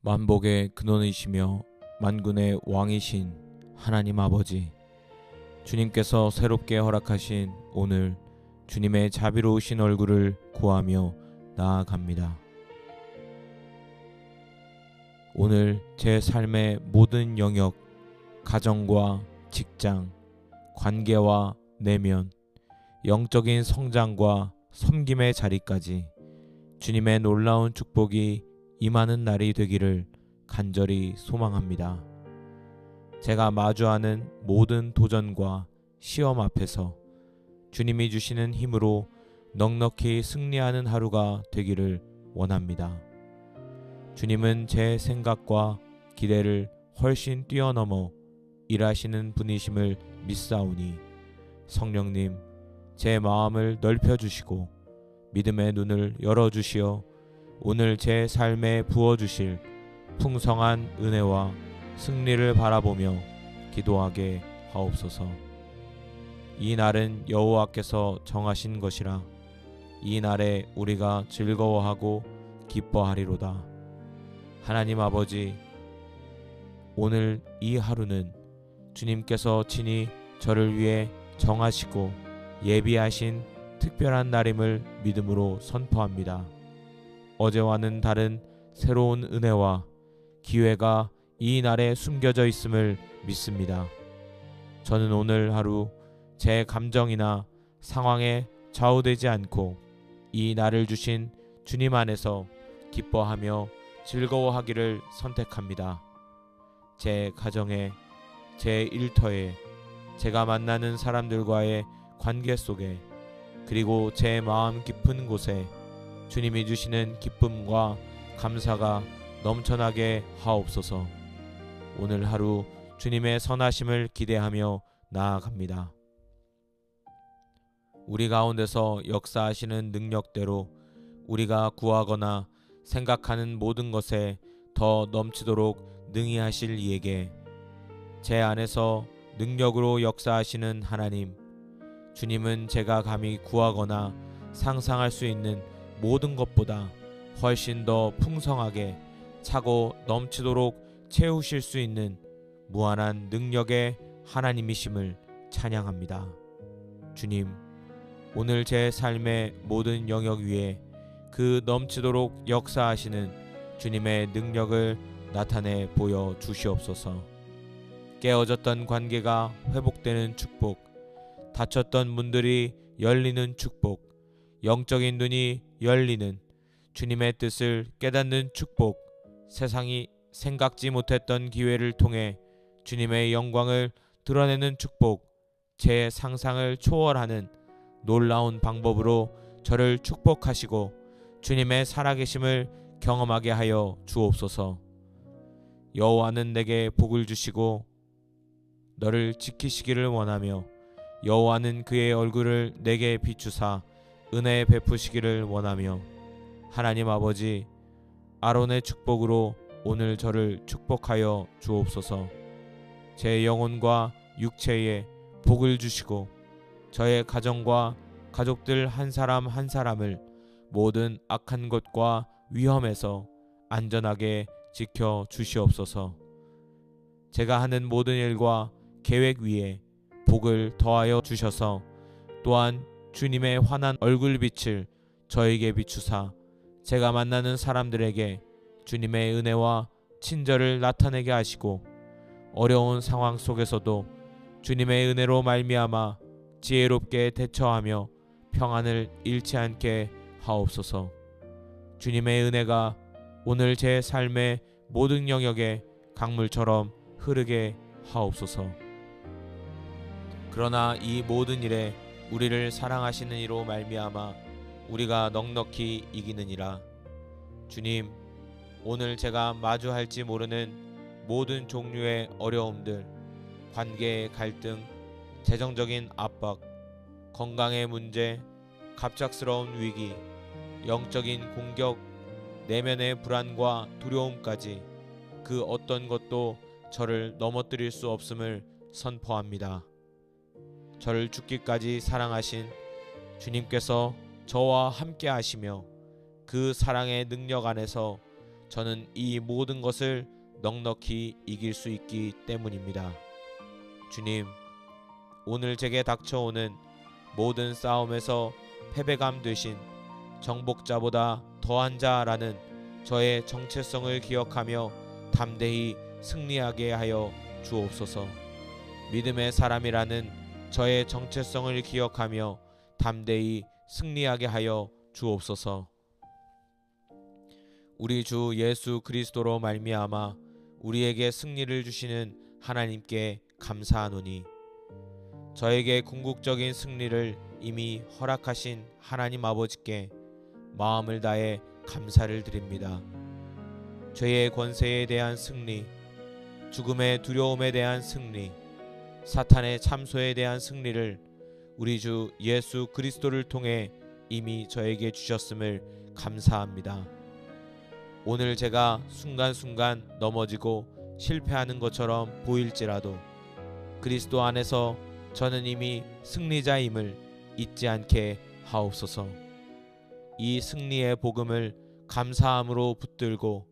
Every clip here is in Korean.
만복의 근원이시며 만군의 왕이신 하나님 아버지, 주님께서 새롭게 허락하신 오늘 주님의 자비로우신 얼굴을 구하며 나아갑니다. 오늘 제 삶의 모든 영역, 가정과 직장, 관계와 내면, 영적인 성장과 섬김의 자리까지 주님의 놀라운 축복이 임하는 날이 되기를 간절히 소망합니다. 제가 마주하는 모든 도전과 시험 앞에서 주님이 주시는 힘으로 넉넉히 승리하는 하루가 되기를 원합니다. 주님은 제 생각과 기대를 훨씬 뛰어넘어 일하시는 분이심을 믿사오니 성령님, 제 마음을 넓혀주시고 믿음의 눈을 열어주시어 오늘 제 삶에 부어주실 풍성한 은혜와 승리를 바라보며 기도하게 하옵소서. 이 날은 여호와께서 정하신 것이라 이 날에 우리가 즐거워하고 기뻐하리로다. 하나님 아버지, 오늘 이 하루는 주님께서 친히 저를 위해 정하시고 예비하신 특별한 날임을 믿음으로 선포합니다. 어제와는 다른 새로운 은혜와 기회가 이 날에 숨겨져 있음을 믿습니다. 저는 오늘 하루 제 감정이나 상황에 좌우되지 않고 이 날을 주신 주님 안에서 기뻐하며 즐거워하기를 선택합니다. 제 가정에, 제 일터에, 제가 만나는 사람들과의 관계 속에, 그리고 제 마음 깊은 곳에 주님이 주시는 기쁨과 감사가 넘쳐나게 하옵소서. 오늘 하루 주님의 선하심을 기대하며 나아갑니다. 우리 가운데서 역사하시는 능력대로 우리가 구하거나 생각하는 모든 것에 더 넘치도록 능히 하실 이에게, 제 안에서 능력으로 역사하시는 하나님, 주님은 제가 감히 구하거나 상상할 수 있는 모든 것보다 훨씬 더 풍성하게 차고 넘치도록 채우실 수 있는 무한한 능력의 하나님이심을 찬양합니다. 주님, 오늘 제 삶의 모든 영역 위에 그 넘치도록 역사하시는 주님의 능력을 나타내 보여 주시옵소서. 깨어졌던 관계가 회복되는 축복, 닫혔던 문들이 열리는 축복, 영적인 눈이 열리는 주님의 뜻을 깨닫는 축복, 세상이 생각지 못했던 기회를 통해 주님의 영광을 드러내는 축복, 제 상상을 초월하는 놀라운 방법으로 저를 축복하시고 주님의 살아계심을 경험하게 하여 주옵소서. 여호와는 내게 복을 주시고 너를 지키시기를 원하며 여호와는 그의 얼굴을 내게 비추사 은혜 베푸시기를 원하며, 하나님 아버지, 아론의 축복으로 오늘 저를 축복하여 주옵소서. 제 영혼과 육체에 복을 주시고 저의 가정과 가족들 한 사람 한 사람을 모든 악한 것과 위험에서 안전하게 지켜 주시옵소서. 제가 하는 모든 일과 계획 위에 복을 더하여 주셔서 또한 주님의 환한 얼굴빛을 저에게 비추사 제가 만나는 사람들에게 주님의 은혜와 친절을 나타내게 하시고 어려운 상황 속에서도 주님의 은혜로 말미암아 지혜롭게 대처하며 평안을 잃지 않게 하옵소서. 주님의 은혜가 오늘 제 삶의 모든 영역에 강물처럼 흐르게 하옵소서. 그러나 이 모든 일에 우리를 사랑하시는 이로 말미암아 우리가 넉넉히 이기느니라. 주님, 오늘 제가 마주할지 모르는 모든 종류의 어려움들, 관계의 갈등, 재정적인 압박, 건강의 문제, 갑작스러운 위기, 영적인 공격, 내면의 불안과 두려움까지 그 어떤 것도 저를 넘어뜨릴 수 없음을 선포합니다. 저를 죽기까지 사랑하신 주님께서 저와 함께 하시며 그 사랑의 능력 안에서 저는 이 모든 것을 넉넉히 이길 수 있기 때문입니다. 주님, 오늘 제게 닥쳐오는 모든 싸움에서 패배감 되신 정복자보다 더한 자라는 저의 정체성을 기억하며 담대히 승리하게 하여 주옵소서. 믿음의 사람이라는 저의 정체성을 기억하며 담대히 승리하게 하여 주옵소서. 우리 주 예수 그리스도로 말미암아 우리에게 승리를 주시는 하나님께 감사하노니, 저에게 궁극적인 승리를 이미 허락하신 하나님 아버지께 마음을 다해 감사를 드립니다. 죄의 권세에 대한 승리, 죽음의 두려움에 대한 승리, 사탄의 참소에 대한 승리를 우리 주 예수 그리스도를 통해 이미 저에게 주셨음을 감사합니다. 오늘 제가 순간순간 넘어지고 실패하는 것처럼 보일지라도 그리스도 안에서 저는 이미 승리자임을 잊지 않게 하옵소서. 이 승리의 복음을 감사함으로 붙들고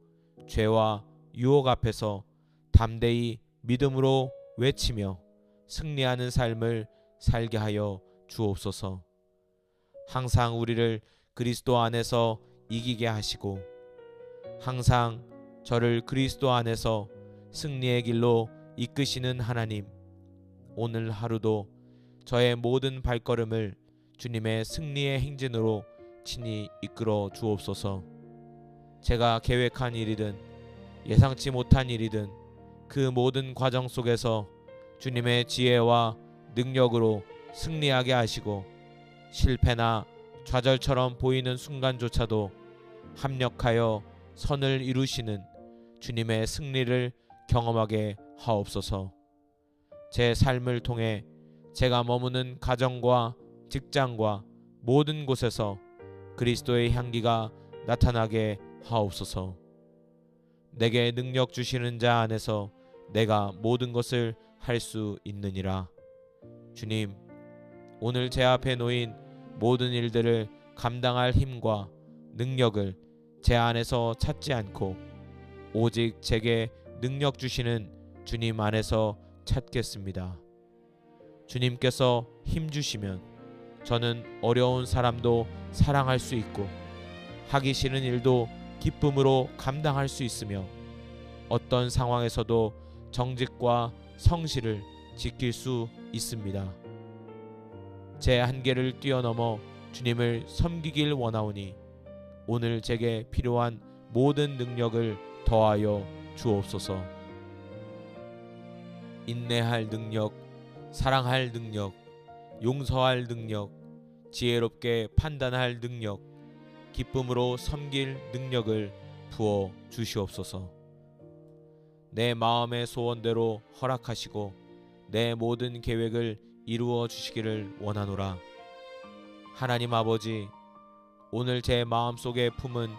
죄와 유혹 앞에서 담대히 믿음으로 외치며 승리하는 삶을 살게 하여 주옵소서. 항상 우리를 그리스도 안에서 이기게 하시고 항상 저를 그리스도 안에서 승리의 길로 이끄시는 하나님, 오늘 하루도 저의 모든 발걸음을 주님의 승리의 행진으로 친히 이끌어 주옵소서. 제가 계획한 일이든 예상치 못한 일이든 그 모든 과정 속에서 주님의 지혜와 능력으로 승리하게 하시고 실패나 좌절처럼 보이는 순간조차도 합력하여 선을 이루시는 주님의 승리를 경험하게 하옵소서. 제 삶을 통해 제가 머무는 가정과 직장과 모든 곳에서 그리스도의 향기가 나타나게 하옵소서. 내게 능력 주시는 자 안에서 내가 모든 것을 할 수 있느니라. 주님, 오늘 제 앞에 놓인 모든 일들을 감당할 힘과 능력을 제 안에서 찾지 않고 오직 제게 능력 주시는 주님 안에서 찾겠습니다. 주님께서 힘 주시면 저는 어려운 사람도 사랑할 수 있고 하기 싫은 일도 기쁨으로 감당할 수 있으며 어떤 상황에서도 정직과 성실을 지킬 수 있습니다. 제 한계를 뛰어넘어 주님을 섬기길 원하오니 오늘 제게 필요한 모든 능력을 더하여 주옵소서. 인내할 능력, 사랑할 능력, 용서할 능력, 지혜롭게 판단할 능력, 기쁨으로 섬길 능력을 부어 주시옵소서. 내 마음의 소원대로 허락하시고 내 모든 계획을 이루어 주시기를 원하노라. 하나님 아버지, 오늘 제 마음속에 품은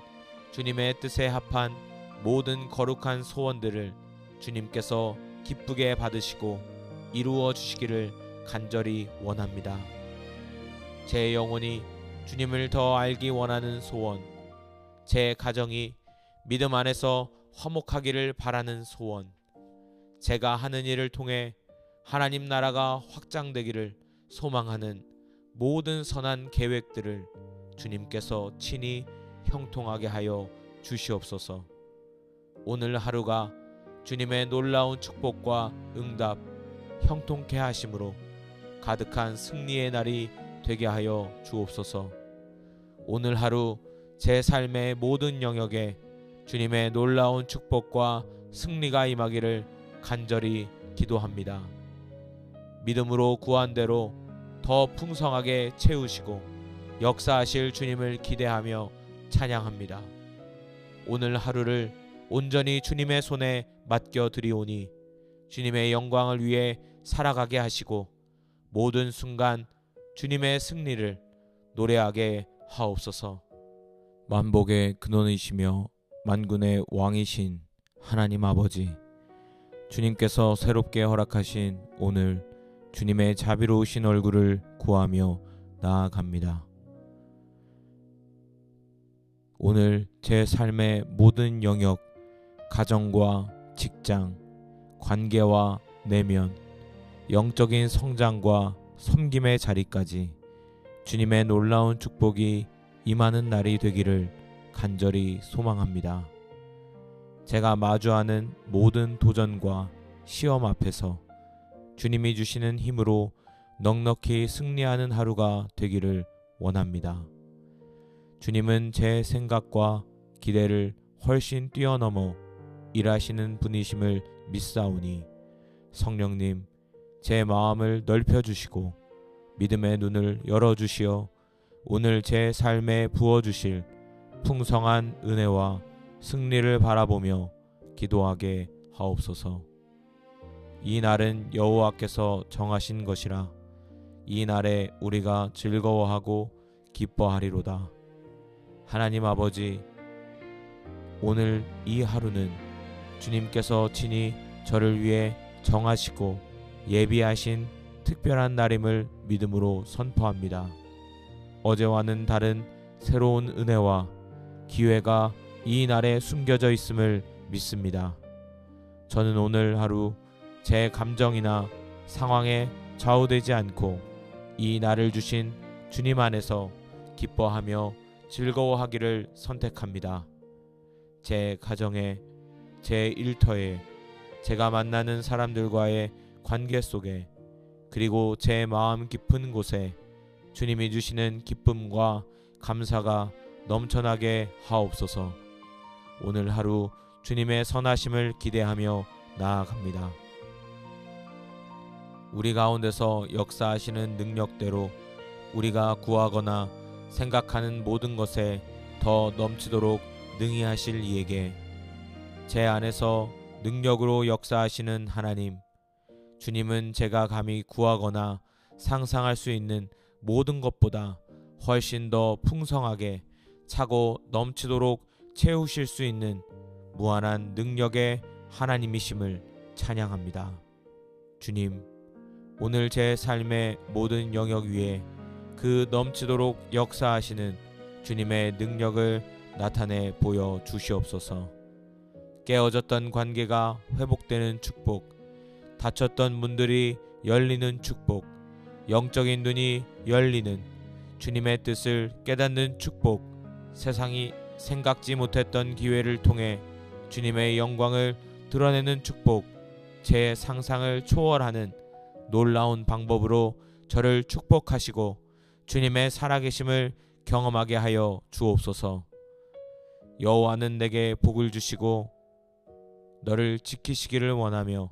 주님의 뜻에 합한 모든 거룩한 소원들을 주님께서 기쁘게 받으시고 이루어 주시기를 간절히 원합니다. 제 영혼이 주님을 더 알기 원하는 소원, 제 가정이 믿음 안에서 화목하기를 바라는 소원, 제가 하는 일을 통해 하나님 나라가 확장되기를 소망하는 모든 선한 계획들을 주님께서 친히 형통하게 하여 주시옵소서. 오늘 하루가 주님의 놀라운 축복과 응답, 형통케 하심으로 가득한 승리의 날이 되게 하여 주옵소서. 오늘 하루 제 삶의 모든 영역에 주님의 놀라운 축복과 승리가 임하기를 간절히 기도합니다. 믿음으로 구한 대로 더 풍성하게 채우시고 역사하실 주님을 기대하며 찬양합니다. 오늘 하루를 온전히 주님의 손에 맡겨 드리오니 주님의 영광을 위해 살아가게 하시고 모든 순간 주님의 승리를 노래하게 하옵소서. 만복의 근원이시며 만군의 왕이신 하나님 아버지, 주님께서 새롭게 허락하신 오늘 주님의 자비로우신 얼굴을 구하며 나아갑니다. 오늘 제 삶의 모든 영역, 가정과 직장, 관계와 내면, 영적인 성장과 섬김의 자리까지 주님의 놀라운 축복이 임하는 날이 되기를 간절히 소망합니다. 제가 마주하는 모든 도전과 시험 앞에서 주님이 주시는 힘으로 넉넉히 승리하는 하루가 되기를 원합니다. 주님은 제 생각과 기대를 훨씬 뛰어넘어 일하시는 분이심을 믿사오니 성령님, 제 마음을 넓혀주시고 믿음의 눈을 열어주시어 오늘 제 삶에 부어주실 풍성한 은혜와 승리를 바라보며 기도하게 하옵소서. 이 날은 여호와께서 정하신 것이라 이 날에 우리가 즐거워하고 기뻐하리로다. 하나님 아버지, 오늘 이 하루는 주님께서 친히 저를 위해 정하시고 예비하신 특별한 날임을 믿음으로 선포합니다. 어제와는 다른 새로운 은혜와 기회가 이 날에 숨겨져 있음을 믿습니다. 저는 오늘 하루 제 감정이나 상황에 좌우되지 않고 이 날을 주신 주님 안에서 기뻐하며 즐거워하기를 선택합니다. 제 가정에, 제 일터에, 제가 만나는 사람들과의 관계 속에, 그리고 제 마음 깊은 곳에 주님이 주시는 기쁨과 감사가 넘쳐나게 하옵소서. 오늘 하루 주님의 선하심을 기대하며 나아갑니다. 우리 가운데서 역사하시는 능력대로 우리가 구하거나 생각하는 모든 것에 더 넘치도록 능히 하실 이에게 제 안에서 능력으로 역사하시는 하나님, 주님은 제가 감히 구하거나 상상할 수 있는 모든 것보다 훨씬 더 풍성하게 차고 넘치도록 채우실 수 있는 무한한 능력의 하나님이심을 찬양합니다. 주님, 오늘 제 삶의 모든 영역 위에 그 넘치도록 역사하시는 주님의 능력을 나타내 보여 주시옵소서. 깨어졌던 관계가 회복되는 축복, 닫혔던 문들이 열리는 축복, 영적인 눈이 열리는 주님의 뜻을 깨닫는 축복, 세상이 생각지 못했던 기회를 통해 주님의 영광을 드러내는 축복, 제 상상을 초월하는 놀라운 방법으로 저를 축복하시고 주님의 살아계심을 경험하게 하여 주옵소서. 여호와는 내게 복을 주시고 너를 지키시기를 원하며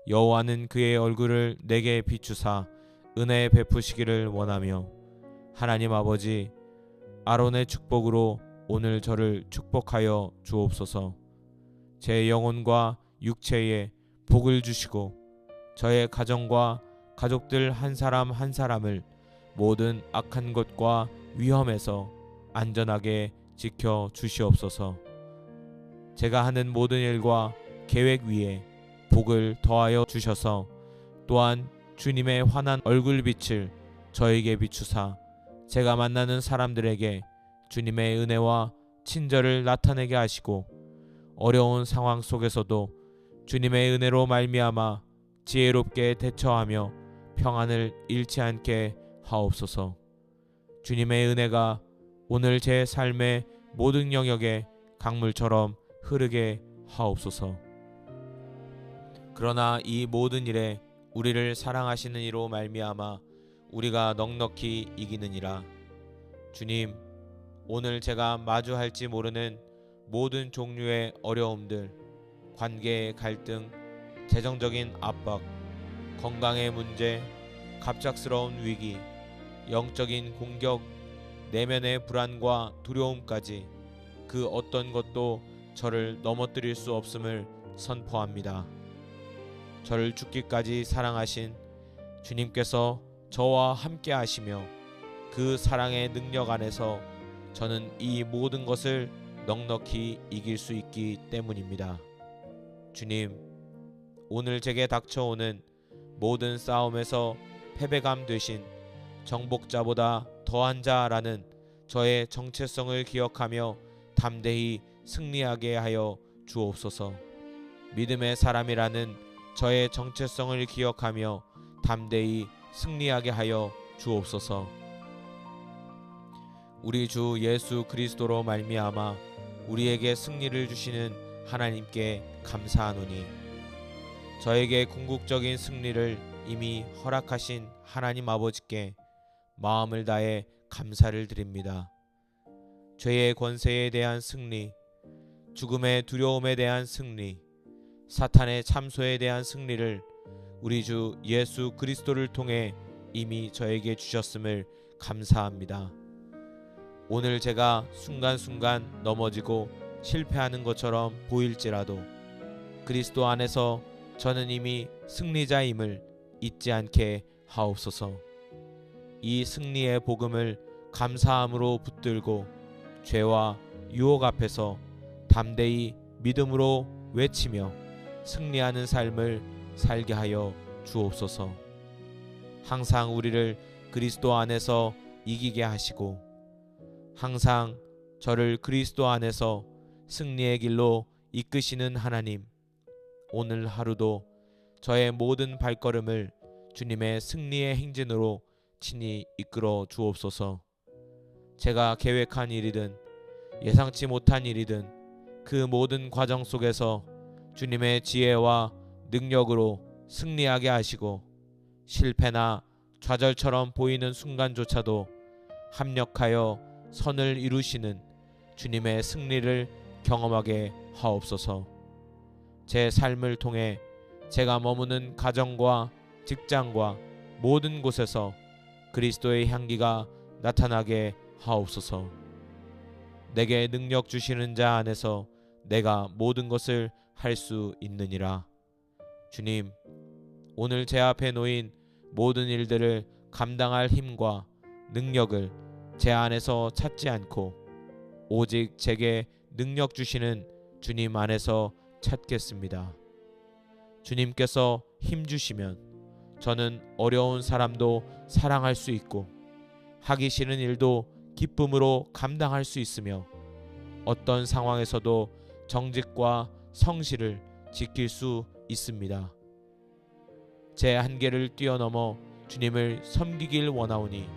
여호와는 그의 얼굴을 내게 비추사 은혜 베푸시기를 원하며 하나님 아버지, 아론의 축복으로 오늘 저를 축복하여 주옵소서. 제 영혼과 육체에 복을 주시고 저의 가정과 가족들 한 사람 한 사람을 모든 악한 것과 위험에서 안전하게 지켜 주시옵소서. 제가 하는 모든 일과 계획 위에 복을 더하여 주셔서 또한 주님의 환한 얼굴빛을 저에게 비추사 제가 만나는 사람들에게 주님의 은혜와 친절을 나타내게 하시고 어려운 상황 속에서도 주님의 은혜로 말미암아 지혜롭게 대처하며 평안을 잃지 않게 하옵소서. 주님의 은혜가 오늘 제 삶의 모든 영역에 강물처럼 흐르게 하옵소서. 그러나 이 모든 일에 우리를 사랑하시는 이로 말미암아 우리가 넉넉히 이기느니라. 주님, 오늘 제가 마주할지 모르는 모든 종류의 어려움들, 관계의 갈등, 재정적인 압박, 건강의 문제, 갑작스러운 위기, 영적인 공격, 내면의 불안과 두려움까지 그 어떤 것도 저를 넘어뜨릴 수 없음을 선포합니다. 저를 죽기까지 사랑하신 주님께서 저와 함께 하시며 그 사랑의 능력 안에서 저는 이 모든 것을 넉넉히 이길 수 있기 때문입니다. 주님, 오늘 제게 닥쳐오는 모든 싸움에서 패배감 되신 정복자보다 더한 자라는 저의 정체성을 기억하며 담대히 승리하게 하여 주옵소서. 믿음의 사람이라는 저의 정체성을 기억하며 담대히 승리하게 하여 주옵소서. 우리 주 예수 그리스도로 말미암아 우리에게 승리를 주시는 하나님께 감사하노니 저에게 궁극적인 승리를 이미 허락하신 하나님 아버지께 마음을 다해 감사를 드립니다. 죄의 권세에 대한 승리, 죽음의 두려움에 대한 승리, 사탄의 참소에 대한 승리를 우리 주 예수 그리스도를 통해 이미 저에게 주셨음을 감사합니다. 오늘 제가 순간순간 넘어지고 실패하는 것처럼 보일지라도 그리스도 안에서 저는 이미 승리자임을 잊지 않게 하옵소서. 이 승리의 복음을 감사함으로 붙들고 죄와 유혹 앞에서 담대히 믿음으로 외치며 승리하는 삶을 살게 하여 주옵소서. 항상 우리를 그리스도 안에서 이기게 하시고 항상 저를 그리스도 안에서 승리의 길로 이끄시는 하나님, 오늘 하루도 저의 모든 발걸음을 주님의 승리의 행진으로 친히 이끌어 주옵소서. 제가 계획한 일이든 예상치 못한 일이든 그 모든 과정 속에서 주님의 지혜와 능력으로 승리하게 하시고 실패나 좌절처럼 보이는 순간조차도 합력하여 선을 이루시는 주님의 승리를 경험하게 하옵소서. 제 삶을 통해 제가 머무는 가정과 직장과 모든 곳에서 그리스도의 향기가 나타나게 하옵소서. 내게 능력 주시는 자 안에서 내가 모든 것을 할 수 있느니라. 주님, 오늘 제 앞에 놓인 모든 일들을 감당할 힘과 능력을 제 안에서 찾지 않고 오직 제게 능력 주시는 주님 안에서 찾겠습니다. 주님께서 힘 주시면 저는 어려운 사람도 사랑할 수 있고 하기 싫은 일도 기쁨으로 감당할 수 있으며 어떤 상황에서도 정직과 성실을 지킬 수 있습니다. 제 한계를 뛰어넘어 주님을 섬기길 원하오니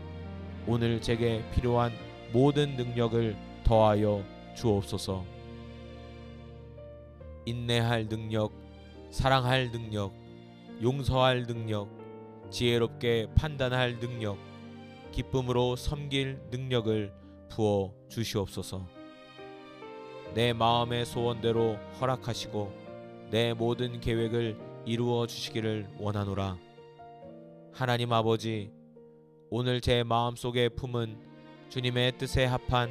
오늘 제게 필요한 모든 능력을 더하여 주옵소서. 인내할 능력, 사랑할 능력, 용서할 능력, 지혜롭게 판단할 능력, 기쁨으로 섬길 능력을 부어 주시옵소서. 내 마음의 소원대로 허락하시고 내 모든 계획을 이루어 주시기를 원하노라. 하나님 아버지, 오늘 제 마음속에 품은 주님의 뜻에 합한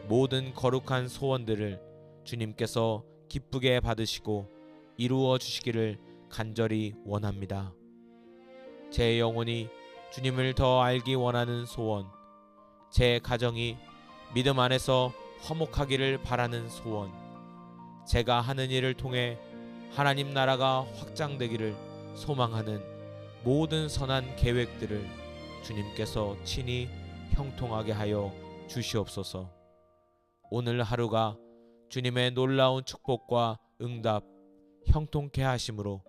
모든 거룩한 소원들을 주님께서 기쁘게 받으시고 이루어 주시기를 간절히 원합니다. 제 영혼이 주님을 더 알기 원하는 소원, 제 가정이 믿음 안에서 화목하기를 바라는 소원, 제가 하는 일을 통해 하나님 나라가 확장되기를 소망하는 모든 선한 계획들을 주님께서 친히 형통하게 하여 주시옵소서. 오늘 하루가 주님의 놀라운 축복과 응답, 형통케 하심으로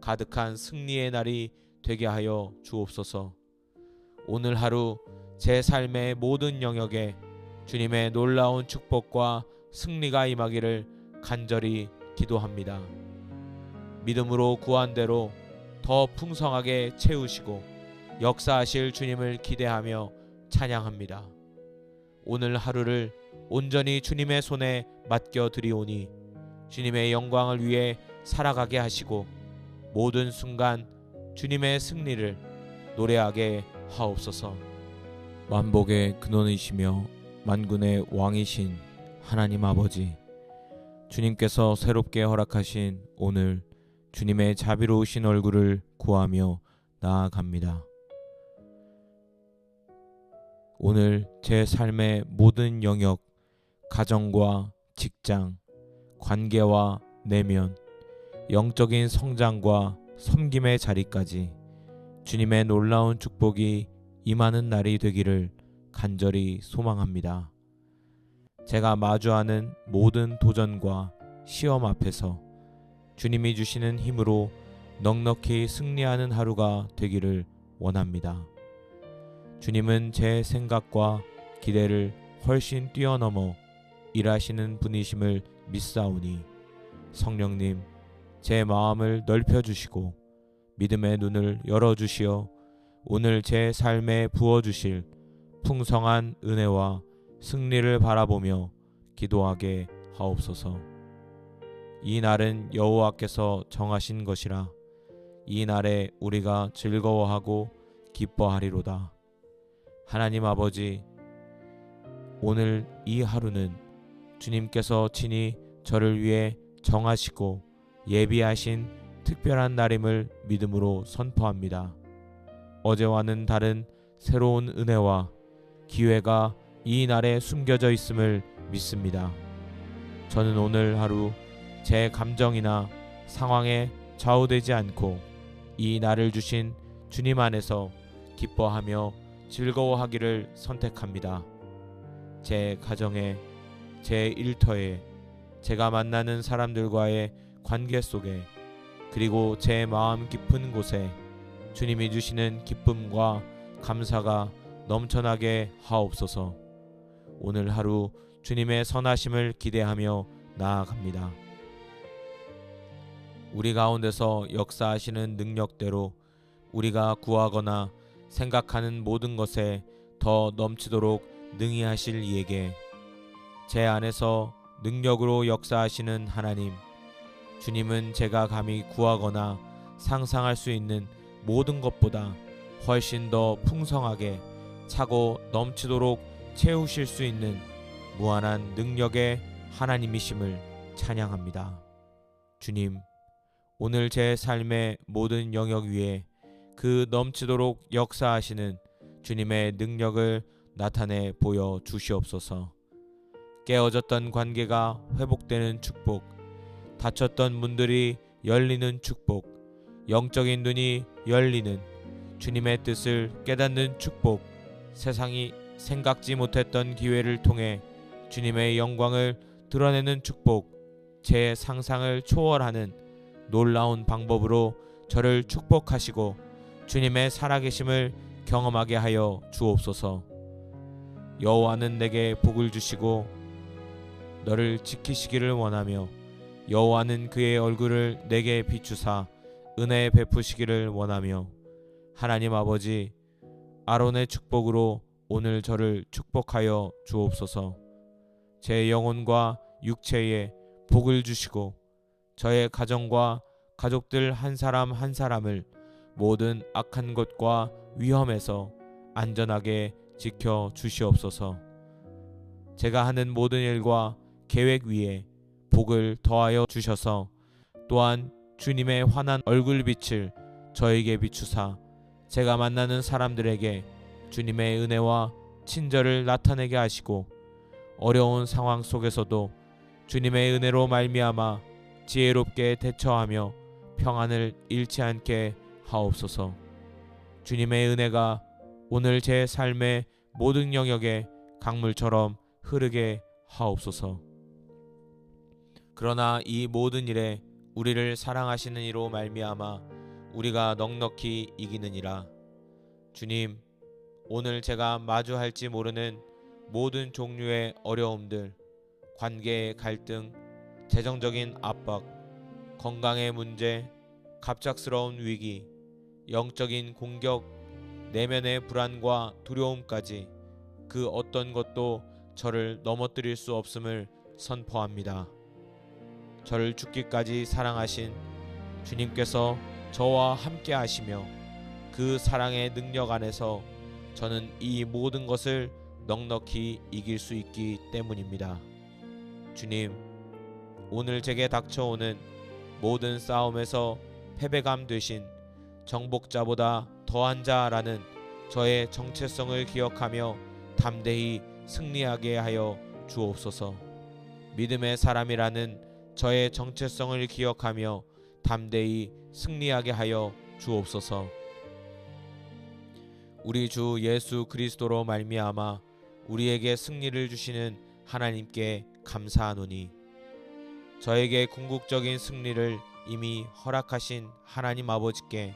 가득한 승리의 날이 되게 하여 주옵소서. 오늘 하루 제 삶의 모든 영역에 주님의 놀라운 축복과 승리가 임하기를 간절히 기도합니다. 믿음으로 구한 대로 더 풍성하게 채우시고 역사하실 주님을 기대하며 찬양합니다. 오늘 하루를 온전히 주님의 손에 맡겨 드리오니 주님의 영광을 위해 살아가게 하시고 모든 순간 주님의 승리를 노래하게 하옵소서. 만복의 근원이시며 만군의 왕이신 하나님 아버지, 주님께서 새롭게 허락하신 오늘 주님의 자비로우신 얼굴을 구하며 나아갑니다. 오늘 제 삶의 모든 영역, 가정과 직장, 관계와 내면, 영적인 성장과 섬김의 자리까지 주님의 놀라운 축복이 임하는 날이 되기를 간절히 소망합니다. 제가 마주하는 모든 도전과 시험 앞에서 주님이 주시는 힘으로 넉넉히 승리하는 하루가 되기를 원합니다. 주님은 제 생각과 기대를 훨씬 뛰어넘어 일하시는 분이심을 믿사오니 성령님, 제 마음을 넓혀주시고 믿음의 눈을 열어주시어 오늘 제 삶에 부어주실 풍성한 은혜와 승리를 바라보며 기도하게 하옵소서. 이 날은 여호와께서 정하신 것이라 이 날에 우리가 즐거워하고 기뻐하리로다. 하나님 아버지, 오늘 이 하루는 주님께서 친히 저를 위해 정하시고 예비하신 특별한 날임을 믿음으로 선포합니다. 어제와는 다른 새로운 은혜와 기회가 이 날에 숨겨져 있음을 믿습니다. 저는 오늘 하루 제 감정이나 상황에 좌우되지 않고 이 날을 주신 주님 안에서 기뻐하며 즐거워하기를 선택합니다. 제 가정에, 제 일터에, 제가 만나는 사람들과의 관계 속에, 그리고 제 마음 깊은 곳에 주님이 주시는 기쁨과 감사가 넘쳐나게 하옵소서. 오늘 하루 주님의 선하심을 기대하며 나아갑니다. 우리 가운데서 역사하시는 능력대로 우리가 구하거나 생각하는 모든 것에 더 넘치도록 능히 하실 이에게 제 안에서 능력으로 역사하시는 하나님, 주님은 제가 감히 구하거나 상상할 수 있는 모든 것보다 훨씬 더 풍성하게 차고 넘치도록 채우실 수 있는 무한한 능력의 하나님이심을 찬양합니다. 주님, 오늘 제 삶의 모든 영역 위에 그 넘치도록 역사하시는 주님의 능력을 나타내 보여 주시옵소서. 깨어졌던 관계가 회복되는 축복, 닫혔던 문들이 열리는 축복, 영적인 눈이 열리는 주님의 뜻을 깨닫는 축복, 세상이 생각지 못했던 기회를 통해 주님의 영광을 드러내는 축복, 제 상상을 초월하는 놀라운 방법으로 저를 축복하시고 주님의 살아계심을 경험하게 하여 주옵소서. 여호와는 내게 복을 주시고 너를 지키시기를 원하며 여호와는 그의 얼굴을 내게 비추사 은혜 베푸시기를 원하며 하나님 아버지, 아론의 축복으로 오늘 저를 축복하여 주옵소서. 제 영혼과 육체에 복을 주시고 저의 가정과 가족들 한 사람 한 사람을 모든 악한 것과 위험에서 안전하게 지켜 주시옵소서. 제가 하는 모든 일과 계획 위에 복을 더하여 주셔서 또한 주님의 환한 얼굴빛을 저에게 비추사 제가 만나는 사람들에게 주님의 은혜와 친절을 나타내게 하시고 어려운 상황 속에서도 주님의 은혜로 말미암아 지혜롭게 대처하며 평안을 잃지 않게 하옵소서. 주님의 은혜가 오늘 제 삶의 모든 영역에 강물처럼 흐르게 하옵소서. 그러나 이 모든 일에 우리를 사랑하시는 이로 말미암아 우리가 넉넉히 이기느니라. 주님, 오늘 제가 마주할지 모르는 모든 종류의 어려움들, 관계의 갈등, 재정적인 압박, 건강의 문제, 갑작스러운 위기, 영적인 공격, 내면의 불안과 두려움까지 그 어떤 것도 저를 넘어뜨릴 수 없음을 선포합니다. 저를 죽기까지 사랑하신 주님께서 저와 함께 하시며 그 사랑의 능력 안에서 저는 이 모든 것을 넉넉히 이길 수 있기 때문입니다. 주님, 오늘 제게 닥쳐오는 모든 싸움에서 패배감 되신 정복자보다 더한 자라는 저의 정체성을 기억하며 담대히 승리하게 하여 주옵소서. 믿음의 사람이라는 저의 정체성을 기억하며 담대히 승리하게 하여 주옵소서. 우리 주 예수 그리스도로 말미암아 우리에게 승리를 주시는 하나님께 감사하노니 저에게 궁극적인 승리를 이미 허락하신 하나님 아버지께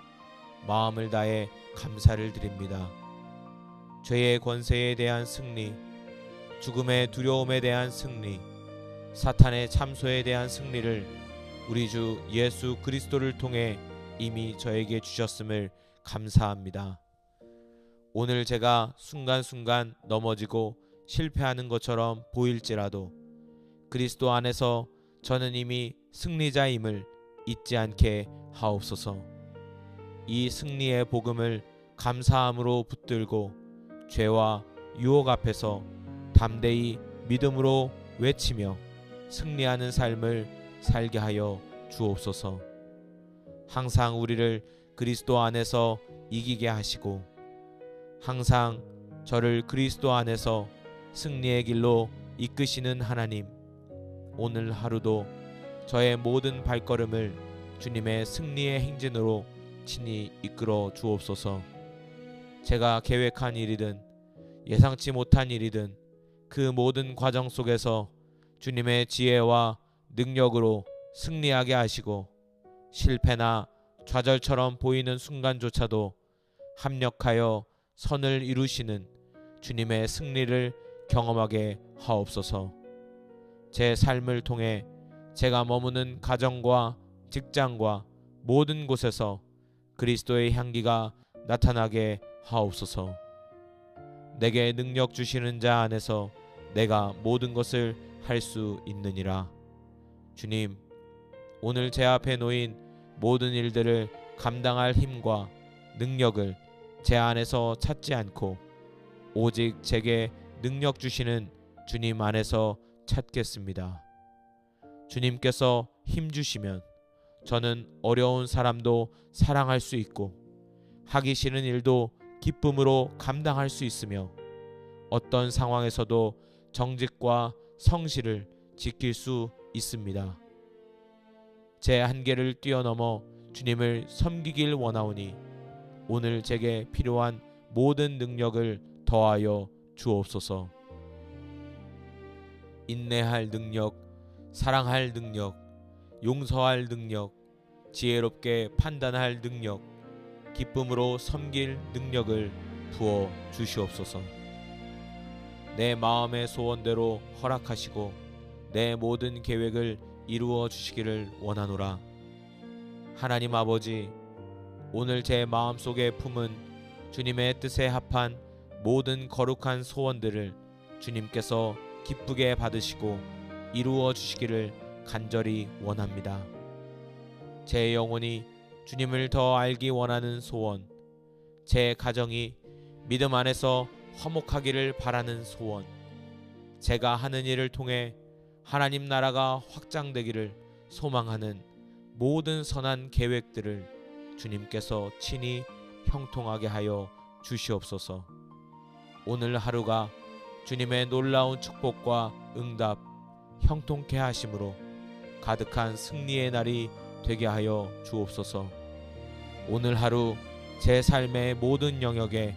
마음을 다해 감사를 드립니다. 죄의 권세에 대한 승리, 죽음의 두려움에 대한 승리, 사탄의 참소에 대한 승리를 우리 주 예수 그리스도를 통해 이미 저에게 주셨음을 감사합니다. 오늘 제가 순간순간 넘어지고 실패하는 것처럼 보일지라도 그리스도 안에서 저는 이미 승리자임을 잊지 않게 하옵소서. 이 승리의 복음을 감사함으로 붙들고 죄와 유혹 앞에서 담대히 믿음으로 외치며 승리하는 삶을 살게 하여 주옵소서. 항상 우리를 그리스도 안에서 이기게 하시고 항상 저를 그리스도 안에서 승리의 길로 이끄시는 하나님, 오늘 하루도 저의 모든 발걸음을 주님의 승리의 행진으로 친히 이끌어 주옵소서. 제가 계획한 일이든 예상치 못한 일이든 그 모든 과정 속에서 주님의 지혜와 능력으로 승리하게 하시고 실패나 좌절처럼 보이는 순간조차도 합력하여 선을 이루시는 주님의 승리를 경험하게 하옵소서. 제 삶을 통해 제가 머무는 가정과 직장과 모든 곳에서 그리스도의 향기가 나타나게 하옵소서. 내게 능력 주시는 자 안에서 내가 모든 것을 할 수 있느니라. 주님, 오늘 제 앞에 놓인 모든 일들을 감당할 힘과 능력을 제 안에서 찾지 않고 오직 제게 능력 주시는 주님 안에서 찾겠습니다. 주님께서 힘 주시면 저는 어려운 사람도 사랑할 수 있고 하기 싫은 일도 기쁨으로 감당할 수 있으며 어떤 상황에서도 정직과 성실을 지킬 수 있습니다. 제 한계를 뛰어넘어 주님을 섬기길 원하오니 오늘 제게 필요한 모든 능력을 더하여 주옵소서. 인내할 능력, 사랑할 능력, 용서할 능력, 지혜롭게 판단할 능력, 기쁨으로 섬길 능력을 부어 주시옵소서. 내 마음의 소원대로 허락하시고 내 모든 계획을 이루어 주시기를 원하노라. 하나님 아버지, 오늘 제 마음속에 품은 주님의 뜻에 합한 모든 거룩한 소원들을 주님께서 기쁘게 받으시고 이루어 주시기를 간절히 원합니다. 제 영혼이 주님을 더 알기 원하는 소원, 제 가정이 믿음 안에서 화목하기를 바라는 소원, 제가 하는 일을 통해 하나님 나라가 확장되기를 소망하는 모든 선한 계획들을 주님께서 친히 형통하게 하여 주시옵소서. 오늘 하루가 주님의 놀라운 축복과 응답, 형통케 하심으로 가득한 승리의 날이 되게 하여 주옵소서. 오늘 하루 제 삶의 모든 영역에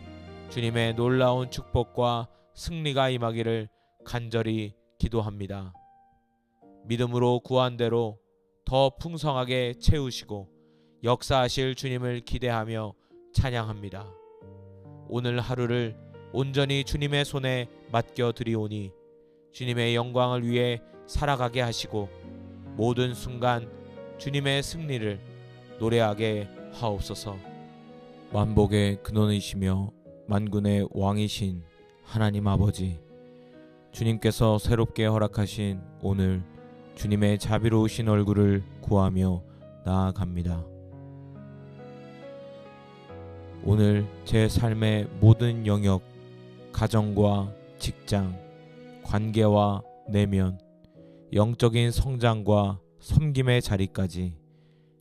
주님의 놀라운 축복과 승리가 임하기를 간절히 기도합니다. 믿음으로 구한 대로 더 풍성하게 채우시고 역사하실 주님을 기대하며 찬양합니다. 오늘 하루를 온전히 주님의 손에 맡겨 드리오니 주님의 영광을 위해 살아가게 하시고 모든 순간 주님의 승리를 노래하게 하옵소서. 만복의 근원이시며 만군의 왕이신 하나님 아버지, 주님께서 새롭게 허락하신 오늘 주님의 자비로우신 얼굴을 구하며 나아갑니다. 오늘 제 삶의 모든 영역, 가정과 직장, 관계와 내면, 영적인 성장과 섬김의 자리까지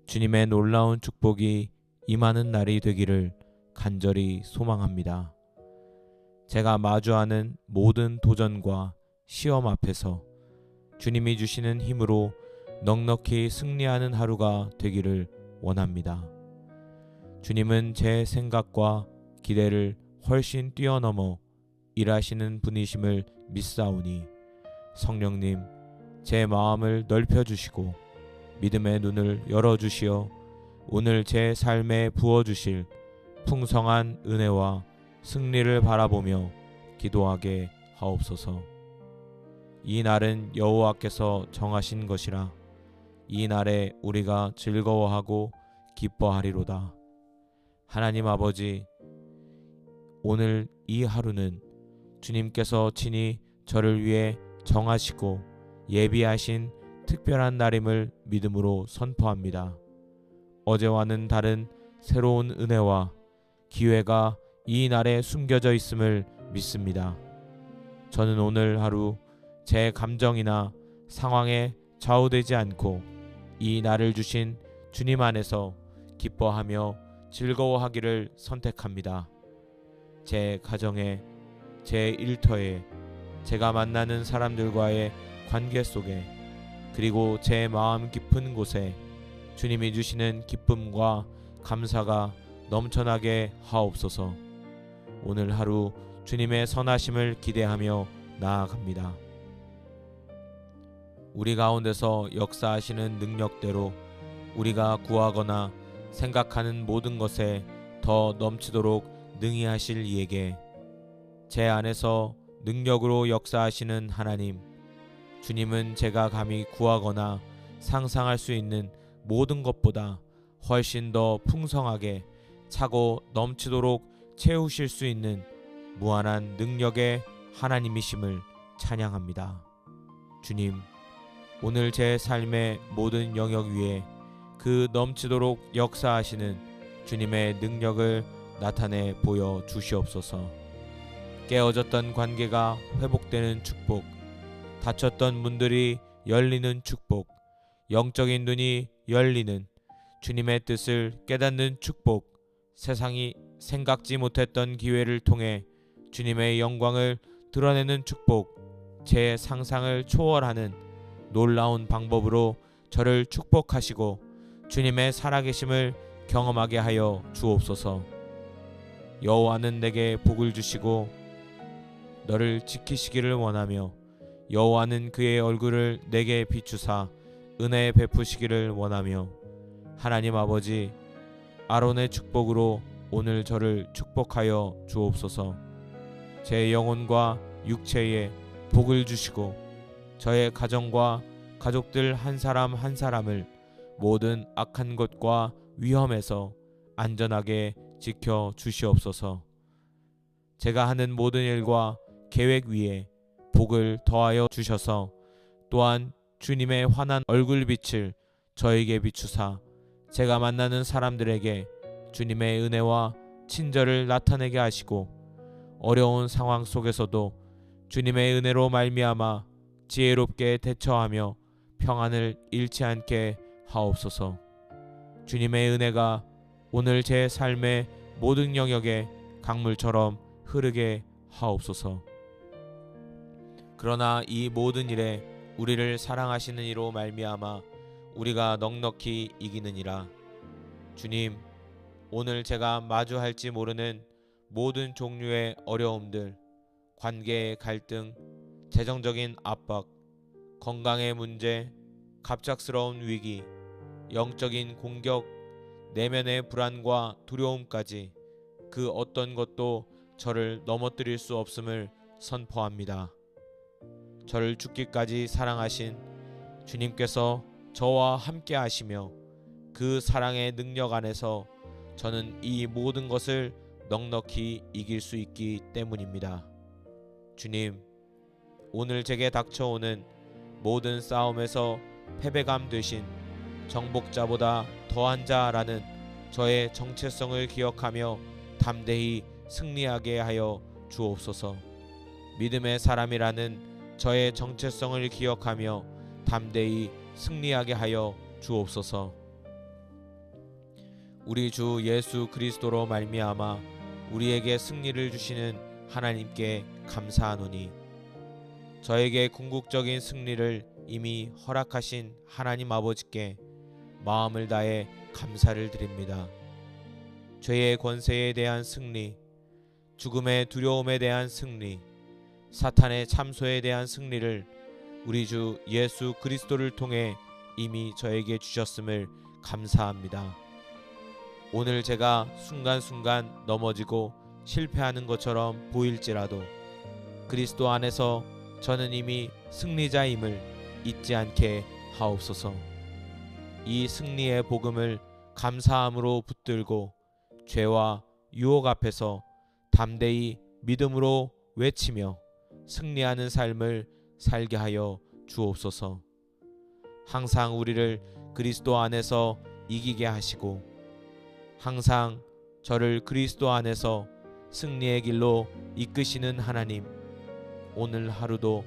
주님의 놀라운 축복이 임하는 날이 되기를 간절히 소망합니다. 제가 마주하는 모든 도전과 시험 앞에서 주님이 주시는 힘으로 넉넉히 승리하는 하루가 되기를 원합니다. 주님은 제 생각과 기대를 훨씬 뛰어넘어 일하시는 분이심을 믿사오니 성령님, 제 마음을 넓혀주시고 믿음의 눈을 열어주시어 오늘 제 삶에 부어주실 풍성한 은혜와 승리를 바라보며 기도하게 하옵소서. 이 날은 여호와께서 정하신 것이라 이 날에 우리가 즐거워하고 기뻐하리로다. 하나님 아버지, 오늘 이 하루는 주님께서 친히 저를 위해 정하시고 예비하신 특별한 날임을 믿음으로 선포합니다. 어제와는 다른 새로운 은혜와 기회가 이 날에 숨겨져 있음을 믿습니다. 저는 오늘 하루 제 감정이나 상황에 좌우되지 않고 이 날을 주신 주님 안에서 기뻐하며 즐거워하기를 선택합니다. 제 가정에, 제 일터에, 제가 만나는 사람들과의 관계 속에, 그리고 제 마음 깊은 곳에 주님이 주시는 기쁨과 감사가 넘쳐나게 하옵소서. 오늘 하루 주님의 선하심을 기대하며 나아갑니다. 우리 가운데서 역사하시는 능력대로 우리가 구하거나 생각하는 모든 것에 더 넘치도록 능히 하실 이에게, 제 안에서 능력으로 역사하시는 하나님, 주님은 제가 감히 구하거나 상상할 수 있는 모든 것보다 훨씬 더 풍성하게 차고 넘치도록 채우실 수 있는 무한한 능력의 하나님이심을 찬양합니다. 주님, 오늘 제 삶의 모든 영역 위에 그 넘치도록 역사하시는 주님의 능력을 나타내 보여 주시옵소서. 깨어졌던 관계가 회복되는 축복, 닫혔던 문들이 열리는 축복, 영적인 눈이 열리는 주님의 뜻을 깨닫는 축복, 세상이 생각지 못했던 기회를 통해 주님의 영광을 드러내는 축복, 제 상상을 초월하는 놀라운 방법으로 저를 축복하시고 주님의 살아계심을 경험하게 하여 주옵소서. 여호와는 내게 복을 주시고 너를 지키시기를 원하며 여호와는 그의 얼굴을 내게 비추사 은혜 베푸시기를 원하며, 하나님 아버지, 아론의 축복으로 오늘 저를 축복하여 주옵소서. 제 영혼과 육체에 복을 주시고 저의 가정과 가족들 한 사람 한 사람을 모든 악한 것과 위험에서 안전하게 지켜 주시옵소서. 제가 하는 모든 일과 계획 위에 복을 더하여 주셔서 또한 주님의 환한 얼굴빛을 저에게 비추사 제가 만나는 사람들에게 주님의 은혜와 친절을 나타내게 하시고 어려운 상황 속에서도 주님의 은혜로 말미암아 지혜롭게 대처하며 평안을 잃지 않게 하옵소서. 주님의 은혜가 오늘 제 삶의 모든 영역에 강물처럼 흐르게 하옵소서. 그러나 이 모든 일에 우리를 사랑하시는 이로 말미암아 우리가 넉넉히 이기느니라. 주님, 오늘 제가 마주할지 모르는 모든 종류의 어려움들, 관계의 갈등, 재정적인 압박, 건강의 문제, 갑작스러운 위기, 영적인 공격, 내면의 불안과 두려움까지 그 어떤 것도 저를 넘어뜨릴 수 없음을 선포합니다. 저를 죽기까지 사랑하신 주님께서 저와 함께 하시며 그 사랑의 능력 안에서 저는 이 모든 것을 넉넉히 이길 수 있기 때문입니다. 주님, 오늘 제게 닥쳐오는 모든 싸움에서 패배감 되신 정복자보다 더한 자라는 저의 정체성을 기억하며 담대히 승리하게 하여 주옵소서. 믿음의 사람이라는 저의 정체성을 기억하며 담대히 승리하게 하여 주옵소서. 우리 주 예수 그리스도로 말미암아 우리에게 승리를 주시는 하나님께 감사하노니, 저에게 궁극적인 승리를 이미 허락하신 하나님 아버지께 마음을 다해 감사를 드립니다. 죄의 권세에 대한 승리, 죽음의 두려움에 대한 승리, 사탄의 참소에 대한 승리를 우리 주 예수 그리스도를 통해 이미 저에게 주셨음을 감사합니다. 오늘 제가 순간순간 넘어지고 실패하는 것처럼 보일지라도 그리스도 안에서 저는 이미 승리자임을 잊지 않게 하옵소서. 이 승리의 복음을 감사함으로 붙들고 죄와 유혹 앞에서 담대히 믿음으로 외치며 승리하는 삶을 살게 하여 주옵소서. 항상 우리를 그리스도 안에서 이기게 하시고 항상 저를 그리스도 안에서 승리의 길로 이끄시는 하나님, 오늘 하루도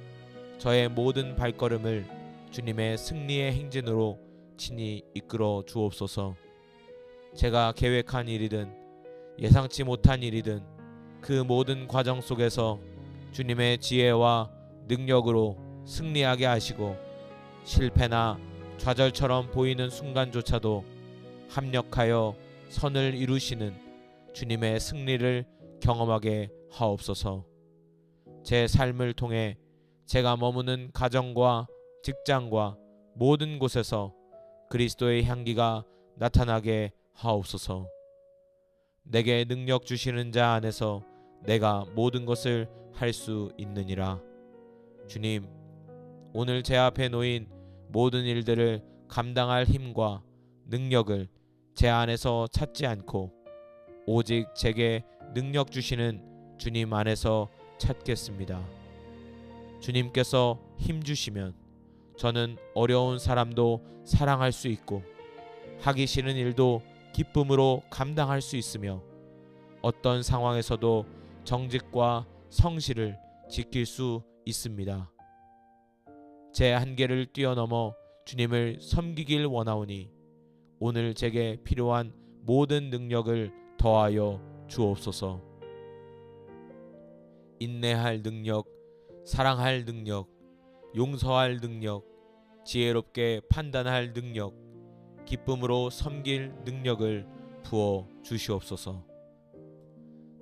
저의 모든 발걸음을 주님의 승리의 행진으로 친히 이끌어 주옵소서. 제가 계획한 일이든 예상치 못한 일이든 그 모든 과정 속에서 주님의 지혜와 능력으로 승리하게 하시고 실패나 좌절처럼 보이는 순간조차도 합력하여 선을 이루시는 주님의 승리를 경험하게 하옵소서. 제 삶을 통해 제가 머무는 가정과 직장과 모든 곳에서 그리스도의 향기가 나타나게 하옵소서. 내게 능력 주시는 자 안에서 내가 모든 것을 할 수 있느니라. 주님, 오늘 제 앞에 놓인 모든 일들을 감당할 힘과 능력을 제 안에서 찾지 않고 오직 제게 능력 주시는 주님 안에서 찾겠습니다. 주님께서 힘 주시면 저는 어려운 사람도 사랑할 수 있고 하기 싫은 일도 기쁨으로 감당할 수 있으며 어떤 상황에서도 정직과 성실을 지킬 수 있습니다. 제 한계를 뛰어넘어 주님을 섬기길 원하오니 오늘 제게 필요한 모든 능력을 더하여 주옵소서. 인내할 능력, 사랑할 능력, 용서할 능력, 지혜롭게 판단할 능력, 기쁨으로 섬길 능력을 부어 주시옵소서.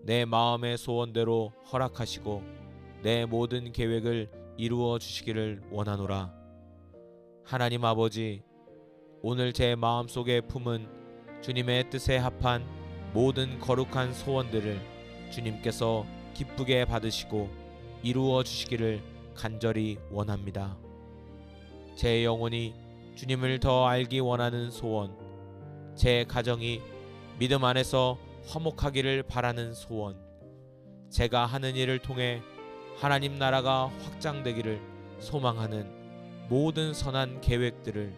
내 마음의 소원대로 허락하시고 내 모든 계획을 이루어 주시기를 원하노라. 하나님 아버지, 오늘 제 마음속에 품은 주님의 뜻에 합한 모든 거룩한 소원들을 주님께서 기쁘게 받으시고 이루어 주시기를 간절히 원합니다. 제 영혼이 주님을 더 알기 원하는 소원, 제 가정이 믿음 안에서 화목하기를 바라는 소원, 제가 하는 일을 통해 하나님 나라가 확장되기를 소망하는 모든 선한 계획들을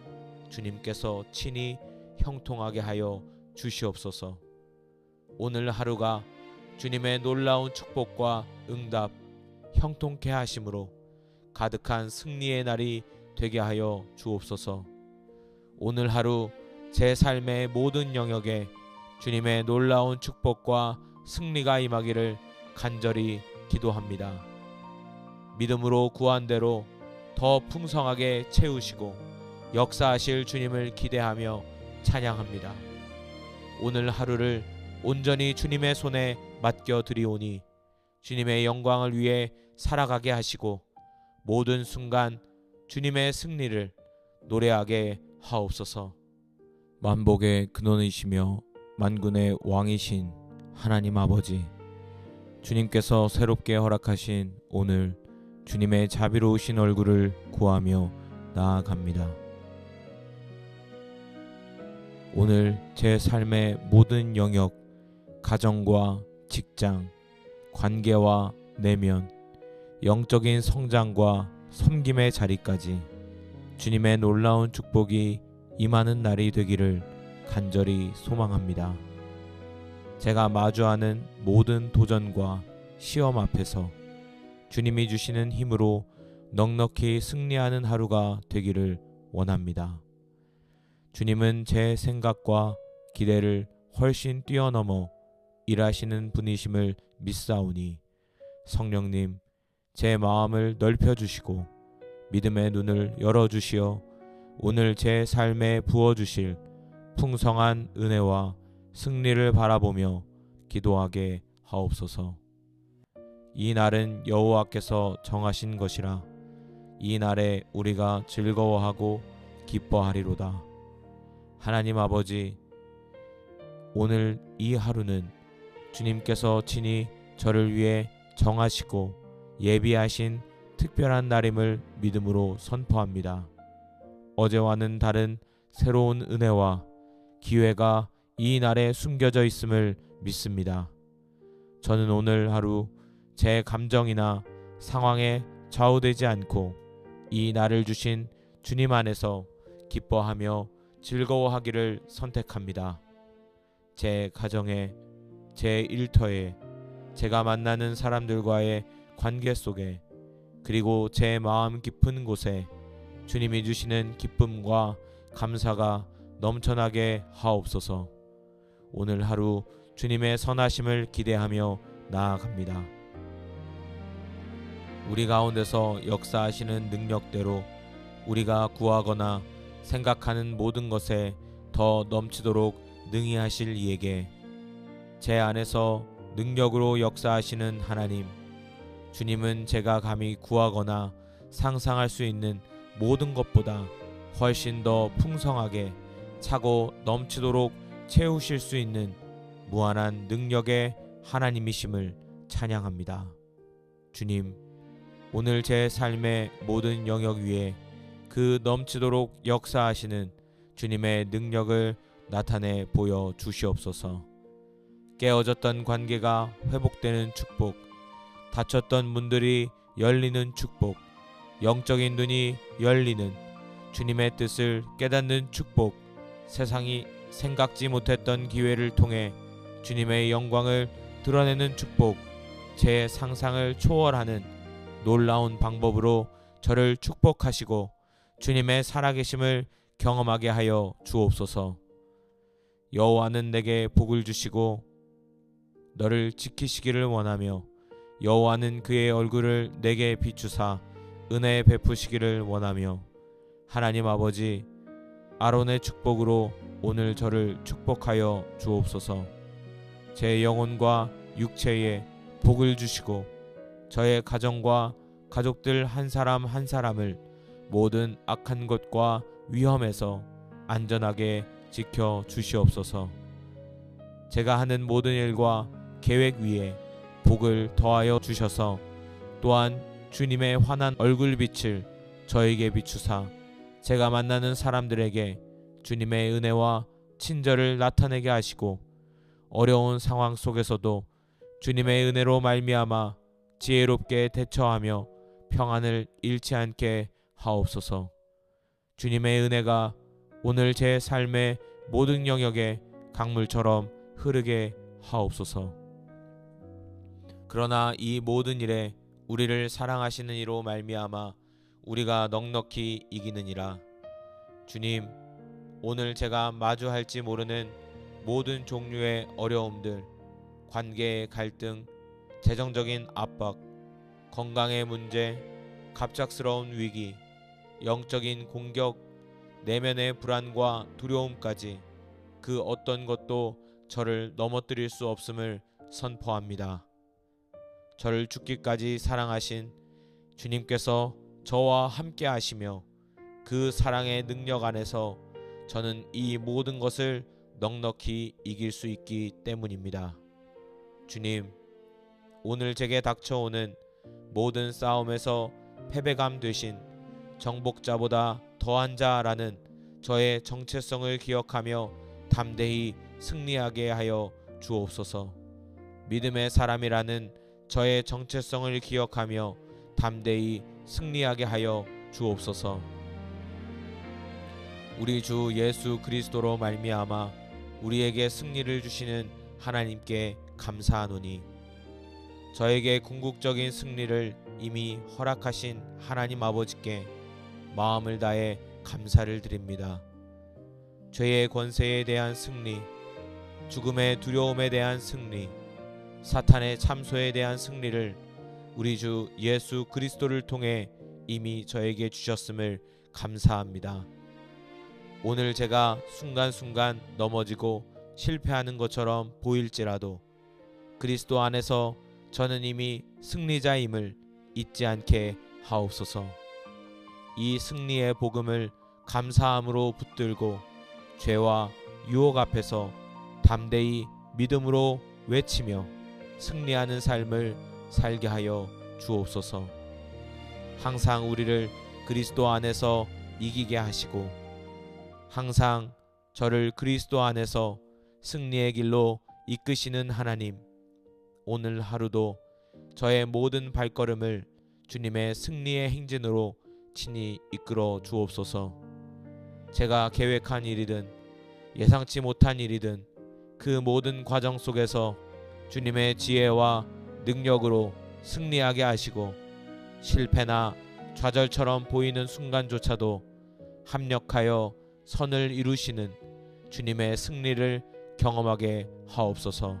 주님께서 친히 형통하게 하여 주시옵소서. 오늘 하루가 주님의 놀라운 축복과 응답, 형통케 하심으로 가득한 승리의 날이 되게 하여 주옵소서. 오늘 하루 제 삶의 모든 영역에 주님의 놀라운 축복과 승리가 임하기를 간절히 기도합니다. 믿음으로 구한 대로 더 풍성하게 채우시고 역사하실 주님을 기대하며 찬양합니다. 오늘 하루를 온전히 주님의 손에 맡겨드리오니 주님의 영광을 위해 살아가게 하시고 모든 순간 주님의 승리를 노래하게 하옵소서. 만복의 근원이시며 만군의 왕이신 하나님 아버지, 주님께서 새롭게 허락하신 오늘 주님의 자비로우신 얼굴을 구하며 나아갑니다. 오늘 제 삶의 모든 영역, 가정과 직장, 관계와 내면, 영적인 성장과 섬김의 자리까지 주님의 놀라운 축복이 임하는 날이 되기를 간절히 소망합니다. 제가 마주하는 모든 도전과 시험 앞에서 주님이 주시는 힘으로 넉넉히 승리하는 하루가 되기를 원합니다. 주님은 제 생각과 기대를 훨씬 뛰어넘어 일하시는 분이심을 믿사오니 성령님, 제 마음을 넓혀주시고 믿음의 눈을 열어주시어 오늘 제 삶에 부어주실 풍성한 은혜와 승리를 바라보며 기도하게 하옵소서. 이 날은 여호와께서 정하신 것이라 이 날에 우리가 즐거워하고 기뻐하리로다. 하나님 아버지, 오늘 이 하루는 주님께서 친히 저를 위해 정하시고 예비하신 특별한 날임을 믿음으로 선포합니다. 어제와는 다른 새로운 은혜와 기회가 이 날에 숨겨져 있음을 믿습니다. 저는 오늘 하루 제 감정이나 상황에 좌우되지 않고 이 날을 주신 주님 안에서 기뻐하며 즐거워하기를 선택합니다. 제 가정에, 제 일터에, 제가 만나는 사람들과의 관계 속에, 그리고 제 마음 깊은 곳에 주님이 주시는 기쁨과 감사가 넘쳐나게 하옵소서. 오늘 하루 주님의 선하심을 기대하며 나아갑니다. 우리 가운데서 역사하시는 능력대로 우리가 구하거나 생각하는 모든 것에 더 넘치도록 능히 하실 이에게, 제 안에서 능력으로 역사하시는 하나님, 주님은 제가 감히 구하거나 상상할 수 있는 모든 것보다 훨씬 더 풍성하게 차고 넘치도록 채우실 수 있는 무한한 능력의 하나님이심을 찬양합니다. 주님, 오늘 제 삶의 모든 영역 위에 그 넘치도록 역사하시는 주님의 능력을 나타내 보여 주시옵소서. 깨어졌던 관계가 회복되는 축복, 닫혔던 문들이 열리는 축복, 영적인 눈이 열리는 주님의 뜻을 깨닫는 축복, 세상이 생각지 못했던 기회를 통해 주님의 영광을 드러내는 축복, 제 상상을 초월하는 놀라운 방법으로 저를 축복하시고 주님의 살아계심을 경험하게 하여 주옵소서. 여호와는 내게 복을 주시고 너를 지키시기를 원하며 여호와는 그의 얼굴을 내게 비추사 은혜 베푸시기를 원하며, 하나님 아버지, 아론의 축복으로 오늘 저를 축복하여 주옵소서. 제 영혼과 육체에 복을 주시고 저의 가정과 가족들 한 사람 한 사람을 모든 악한 것과 위험에서 안전하게 지켜 주시옵소서. 제가 하는 모든 일과 계획 위에 복을 더하여 주셔서 또한 주님의 환한 얼굴빛을 저에게 비추사 제가 만나는 사람들에게 주님의 은혜와 친절을 나타내게 하시고 어려운 상황 속에서도 주님의 은혜로 말미암아 지혜롭게 대처하며 평안을 잃지 않게 하옵소서. 주님의 은혜가 오늘 제 삶의 모든 영역에 강물처럼 흐르게 하옵소서. 그러나 이 모든 일에 우리를 사랑하시는 이로 말미암아 우리가 넉넉히 이기느니라. 주님, 오늘 제가 마주할지 모르는 모든 종류의 어려움들, 관계의 갈등, 재정적인 압박, 건강의 문제, 갑작스러운 위기, 영적인 공격, 내면의 불안과 두려움까지 그 어떤 것도 저를 넘어뜨릴 수 없음을 선포합니다. 저를 죽기까지 사랑하신 주님께서 저와 함께 하시며 그 사랑의 능력 안에서 저는 이 모든 것을 넉넉히 이길 수 있기 때문입니다. 주님, 오늘 제게 닥쳐오는 모든 싸움에서 패배감 되신 정복자보다 더한 자라는 저의 정체성을 기억하며 담대히 승리하게 하여 주옵소서. 믿음의 사람이라는 저의 정체성을 기억하며 담대히 승리하게 하여 주옵소서. 우리 주 예수 그리스도로 말미암아 우리에게 승리를 주시는 하나님께 감사하노니 저에게 궁극적인 승리를 이미 허락하신 하나님 아버지께 마음을 다해 감사를 드립니다. 죄의 권세에 대한 승리, 죽음의 두려움에 대한 승리, 사탄의 참소에 대한 승리를 우리 주 예수 그리스도를 통해 이미 저에게 주셨음을 감사합니다. 오늘 제가 순간순간 넘어지고 실패하는 것처럼 보일지라도 그리스도 안에서 저는 이미 승리자임을 잊지 않게 하옵소서. 이 승리의 복음을 감사함으로 붙들고 죄와 유혹 앞에서 담대히 믿음으로 외치며 승리하는 삶을 살게 하여 주옵소서. 항상 우리를 그리스도 안에서 이기게 하시고 항상 저를 그리스도 안에서 승리의 길로 이끄시는 하나님, 오늘 하루도 저의 모든 발걸음을 주님의 승리의 행진으로 친히 이끌어 주옵소서. 제가 계획한 일이든 예상치 못한 일이든 그 모든 과정 속에서 주님의 지혜와 능력으로 승리하게 하시고 실패나 좌절처럼 보이는 순간조차도 합력하여 선을 이루시는 주님의 승리를 경험하게 하옵소서.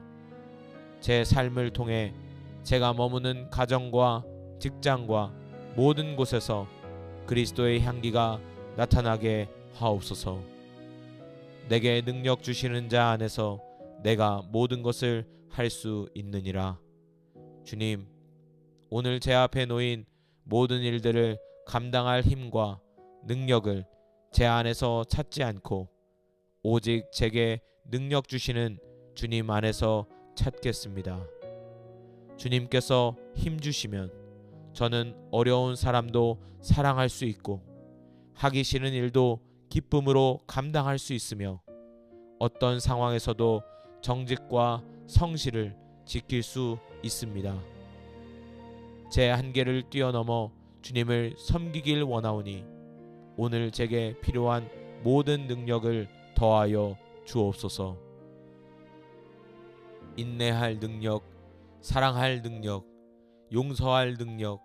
제 삶을 통해 제가 머무는 가정과 직장과 모든 곳에서 그리스도의 향기가 나타나게 하옵소서. 내게 능력 주시는 자 안에서 내가 모든 것을 할 수 있느니라. 주님, 오늘 제 앞에 놓인 모든 일들을 감당할 힘과 능력을 제 안에서 찾지 않고 오직 제게 능력 주시는 주님 안에서 찾겠습니다. 주님께서 힘 주시면 저는 어려운 사람도 사랑할 수 있고 하기 싫은 일도 기쁨으로 감당할 수 있으며 어떤 상황에서도 정직과 성실을 지킬 수 있습니다. 제 한계를 뛰어넘어 주님을 섬기길 원하오니 오늘 제게 필요한 모든 능력을 더하여 주옵소서. 인내할 능력, 사랑할 능력, 용서할 능력,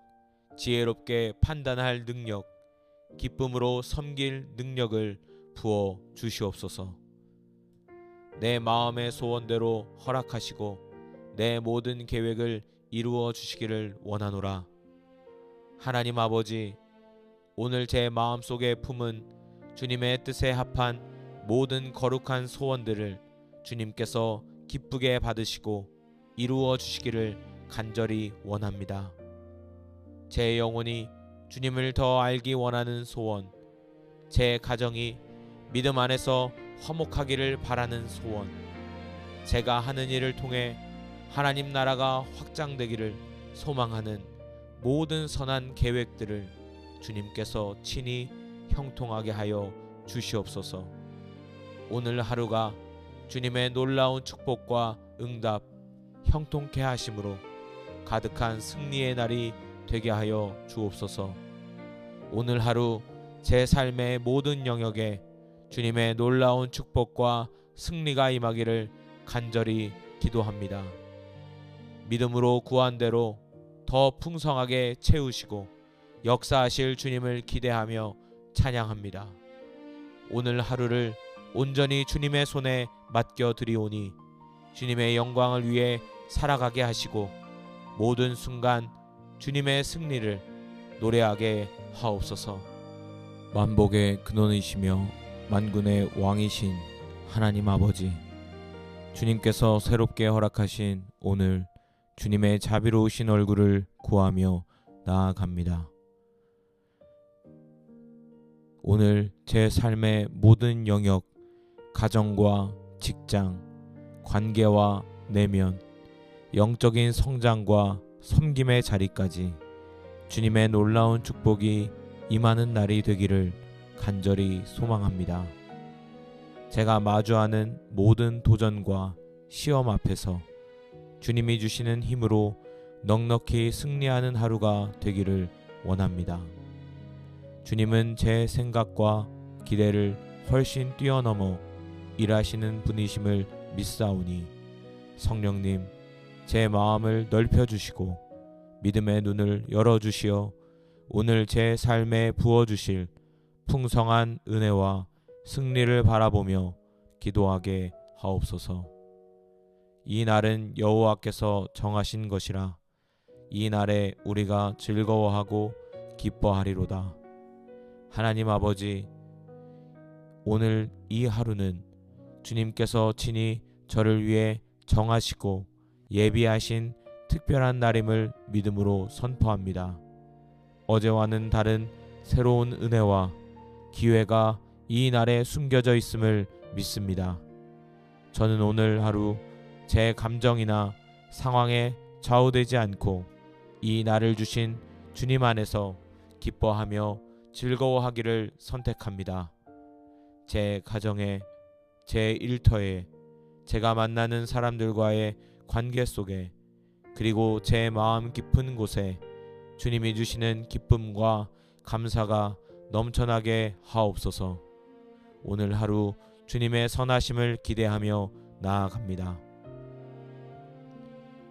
지혜롭게 판단할 능력, 기쁨으로 섬길 능력을 부어 주시옵소서. 내 마음의 소원대로 허락하시고 내 모든 계획을 이루어 주시기를 원하노라. 하나님 아버지, 오늘 제 마음속에 품은 주님의 뜻에 합한 모든 거룩한 소원들을 주님께서 기쁘게 받으시고 이루어 주시기를 간절히 원합니다. 제 영혼이 주님을 더 알기 원하는 소원, 제 가정이 믿음 안에서 화목하기를 바라는 소원, 제가 하는 일을 통해 하나님 나라가 확장되기를 소망하는 모든 선한 계획들을 주님께서 친히 형통하게 하여 주시옵소서. 오늘 하루가 주님의 놀라운 축복과 응답, 형통케 하심으로 가득한 승리의 날이 되게 하여 주옵소서. 오늘 하루 제 삶의 모든 영역에 주님의 놀라운 축복과 승리가 임하기를 간절히 기도합니다. 믿음으로 구한 대로 더 풍성하게 채우시고 역사하실 주님을 기대하며 찬양합니다. 오늘 하루를 온전히 주님의 손에 맡겨 드리오니 주님의 영광을 위해 살아가게 하시고 모든 순간 주님의 승리를 노래하게 하옵소서. 만복의 근원이시며 만군의 왕이신 하나님 아버지, 주님께서 새롭게 허락하신 오늘 주님의 자비로우신 얼굴을 구하며 나아갑니다. 오늘 제 삶의 모든 영역, 가정과 직장, 관계와 내면, 영적인 성장과 섬김의 자리까지 주님의 놀라운 축복이 임하는 날이 되기를 간절히 소망합니다. 제가 마주하는 모든 도전과 시험 앞에서 주님이 주시는 힘으로 넉넉히 승리하는 하루가 되기를 원합니다. 주님은 제 생각과 기대를 훨씬 뛰어넘어 일하시는 분이심을 믿사오니 성령님, 제 마음을 넓혀주시고 믿음의 눈을 열어주시어 오늘 제 삶에 부어주실 풍성한 은혜와 승리를 바라보며 기도하게 하옵소서. 이 날은 여호와께서 정하신 것이라 이 날에 우리가 즐거워하고 기뻐하리로다. 하나님 아버지, 오늘 이 하루는 주님께서 친히 저를 위해 정하시고 예비하신 특별한 날임을 믿음으로 선포합니다. 어제와는 다른 새로운 은혜와 기회가 이 날에 숨겨져 있음을 믿습니다. 저는 오늘 하루 제 감정이나 상황에 좌우되지 않고 이 날을 주신 주님 안에서 기뻐하며 즐거워하기를 선택합니다. 제 가정에, 제 일터에, 제가 만나는 사람들과의 관계 속에, 그리고 제 마음 깊은 곳에 주님이 주시는 기쁨과 감사가 넘쳐나게 하옵소서. 오늘 하루 주님의 선하심을 기대하며 나아갑니다.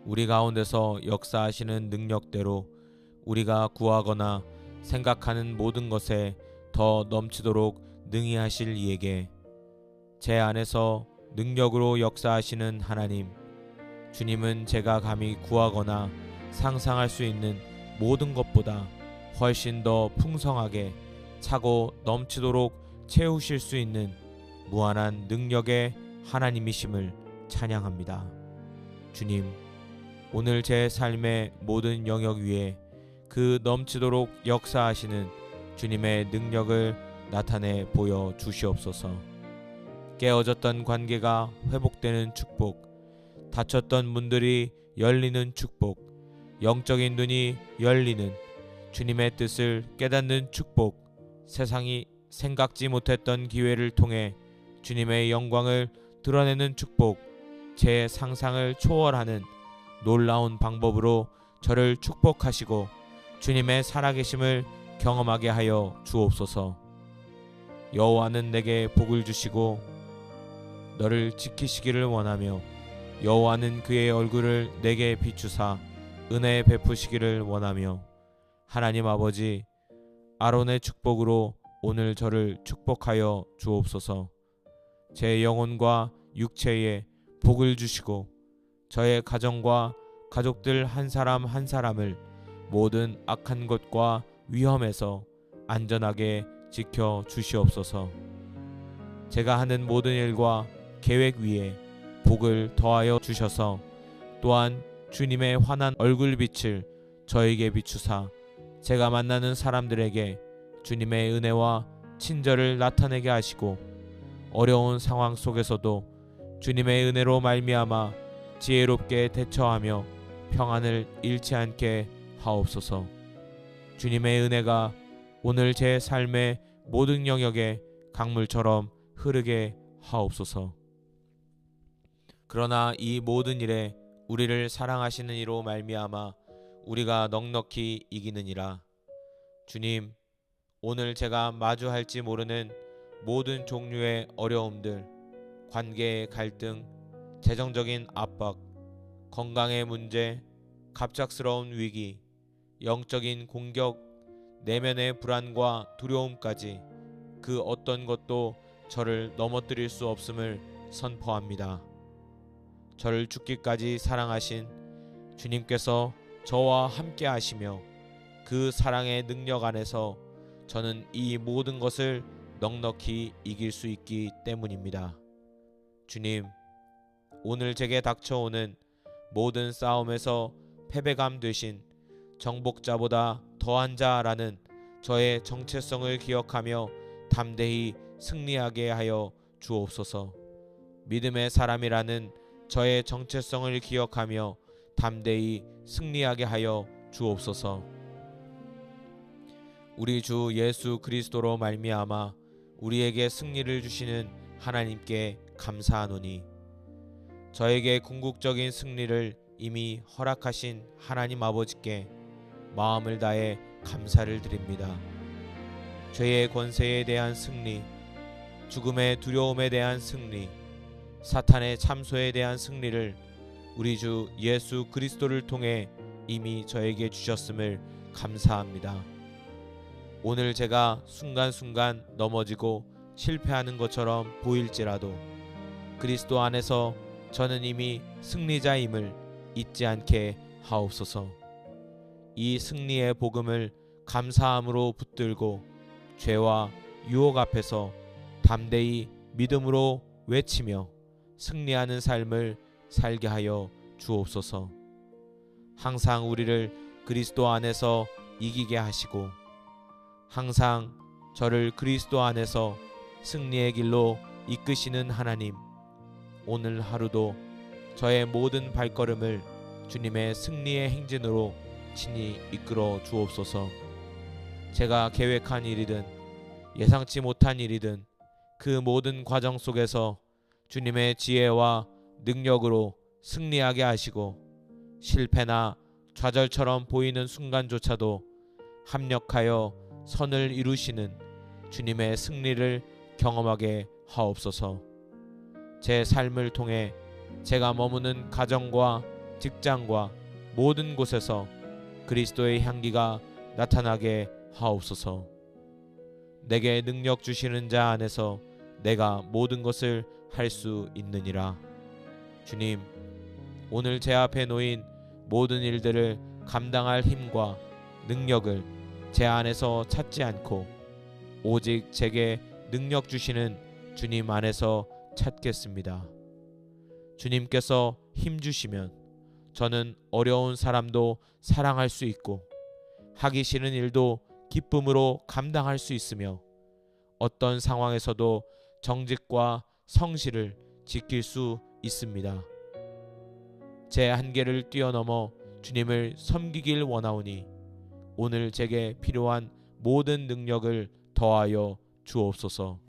우리 가운데서 역사하시는 능력대로 우리가 구하거나 생각하는 모든 것에 더 넘치도록 능히 하실 이에게, 제 안에서 능력으로 역사하시는 하나님, 주님은 제가 감히 구하거나 상상할 수 있는 모든 것보다 훨씬 더 풍성하게 차고 넘치도록 채우실 수 있는 무한한 능력의 하나님이심을 찬양합니다. 주님, 오늘 제 삶의 모든 영역 위에 그 넘치도록 역사하시는 주님의 능력을 나타내 보여 주시옵소서. 깨어졌던 관계가 회복되는 축복, 닫혔던 문들이 열리는 축복, 영적인 눈이 열리는 주님의 뜻을 깨닫는 축복, 세상이 생각지 못했던 기회를 통해 주님의 영광을 드러내는 축복, 제 상상을 초월하는 놀라운 방법으로 저를 축복하시고 주님의 살아계심을 경험하게 하여 주옵소서. 여호와는 내게 복을 주시고 너를 지키시기를 원하며 여호와는 그의 얼굴을 내게 비추사 은혜 베푸시기를 원하며, 하나님 아버지, 아론의 축복으로 오늘 저를 축복하여 주옵소서. 제 영혼과 육체에 복을 주시고 저의 가정과 가족들 한 사람 한 사람을 모든 악한 것과 위험에서 안전하게 지켜 주시옵소서. 제가 하는 모든 일과 계획 위에 복을 더하여 주셔서 또한 주님의 환한 얼굴빛을 저에게 비추사 제가 만나는 사람들에게 주님의 은혜와 친절을 나타내게 하시고, 어려운 상황 속에서도 주님의 은혜로 말미암아 지혜롭게 대처하며 평안을 잃지 않게 하옵소서. 주님의 은혜가 오늘 제 삶의 모든 영역에 강물처럼 흐르게 하옵소서. 그러나 이 모든 일에 우리를 사랑하시는 이로 말미암아 우리가 넉넉히 이기느니라. 주님, 오늘 제가 마주할지 모르는 모든 종류의 어려움들, 관계의 갈등, 재정적인 압박, 건강의 문제, 갑작스러운 위기, 영적인 공격, 내면의 불안과 두려움까지 그 어떤 것도 저를 넘어뜨릴 수 없음을 선포합니다. 저를 죽기까지 사랑하신 주님께서 저와 함께 하시며 그 사랑의 능력 안에서 저는 이 모든 것을 넉넉히 이길 수 있기 때문입니다. 주님, 오늘 제게 닥쳐오는 모든 싸움에서 패배감 되신 정복자보다 더한 자라는 저의 정체성을 기억하며 담대히 승리하게 하여 주옵소서. 믿음의 사람이라는 저의 정체성을 기억하며 담대히 승리하게 하여 주옵소서. 우리 주 예수 그리스도로 말미암아 우리에게 승리를 주시는 하나님께 감사하노니, 저에게 궁극적인 승리를 이미 허락하신 하나님 아버지께 마음을 다해 감사를 드립니다. 죄의 권세에 대한 승리, 죽음의 두려움에 대한 승리, 사탄의 참소에 대한 승리를 우리 주 예수 그리스도를 통해 이미 저에게 주셨음을 감사합니다. 오늘 제가 순간순간 넘어지고 실패하는 것처럼 보일지라도 그리스도 안에서 저는 이미 승리자임을 잊지 않게 하옵소서. 이 승리의 복음을 감사함으로 붙들고 죄와 유혹 앞에서 담대히 믿음으로 외치며 승리하는 삶을 살게 하여 주옵소서. 항상 우리를 그리스도 안에서 이기게 하시고 항상 저를 그리스도 안에서 승리의 길로 이끄시는 하나님, 오늘 하루도 저의 모든 발걸음을 주님의 승리의 행진으로 친히 이끌어 주옵소서. 제가 계획한 일이든 예상치 못한 일이든 그 모든 과정 속에서 주님의 지혜와 능력으로 승리하게 하시고, 실패나 좌절처럼 보이는 순간조차도 합력하여 선을 이루시는 주님의 승리를 경험하게 하옵소서. 제 삶을 통해 제가 머무는 가정과 직장과 모든 곳에서 그리스도의 향기가 나타나게 하옵소서. 내게 능력 주시는 자 안에서 내가 모든 것을 할 수 있느니라. 주님, 오늘 제 앞에 놓인 모든 일들을 감당할 힘과 능력을 제 안에서 찾지 않고 오직 제게 능력 주시는 주님 안에서 찾겠습니다. 주님께서 힘 주시면 저는 어려운 사람도 사랑할 수 있고 하기 싫은 일도 기쁨으로 감당할 수 있으며 어떤 상황에서도 정직과 성실을 지킬 수 있습니다. 제 한계를 뛰어넘어 주님을 섬기길 원하오니 오늘 제게 필요한 모든 능력을 더하여 주옵소서.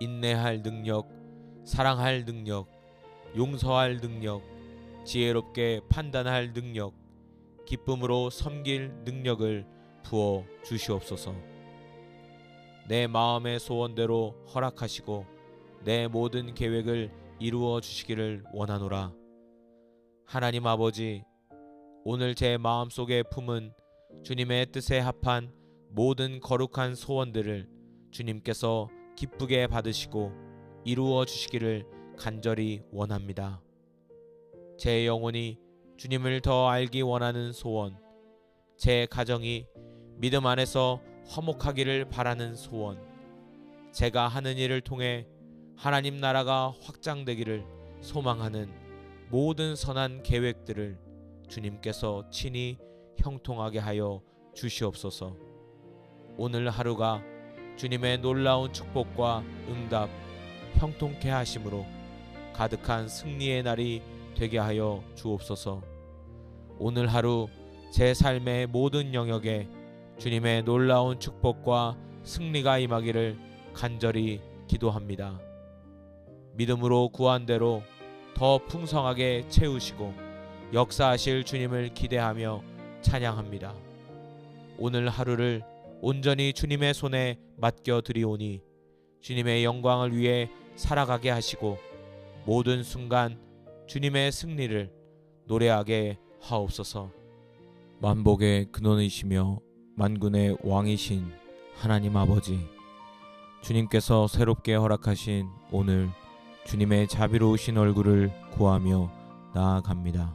인내할 능력, 사랑할 능력, 용서할 능력, 지혜롭게 판단할 능력, 기쁨으로 섬길 능력을 부어 주시옵소서. 내 마음의 소원대로 허락하시고 내 모든 계획을 이루어 주시기를 원하노라. 하나님 아버지, 오늘 제 마음속에 품은 주님의 뜻에 합한 모든 거룩한 소원들을 주님께서 기쁘게 받으시고 이루어 주시기를 간절히 원합니다. 제 영혼이 주님을 더 알기 원하는 소원, 제 가정이 믿음 안에서 화목하기를 바라는 소원, 제가 하는 일을 통해 하나님 나라가 확장되기를 소망하는 모든 선한 계획들을 주님께서 친히 형통하게 하여 주시옵소서. 오늘 하루가 주님의 놀라운 축복과 응답, 형통케 하심으로 가득한 승리의 날이 되게 하여 주옵소서. 오늘 하루 제 삶의 모든 영역에 주님의 놀라운 축복과 승리가 임하기를 간절히 기도합니다. 믿음으로 구한 대로 더 풍성하게 채우시고 역사하실 주님을 기대하며 찬양합니다. 오늘 하루를 온전히 주님의 손에 맡겨 드리오니 주님의 영광을 위해 살아가게 하시고 모든 순간 주님의 승리를 노래하게 하옵소서. 만복의 근원이시며 만군의 왕이신 하나님 아버지, 주님께서 새롭게 허락하신 오늘 주님의 자비로우신 얼굴을 구하며 나아갑니다.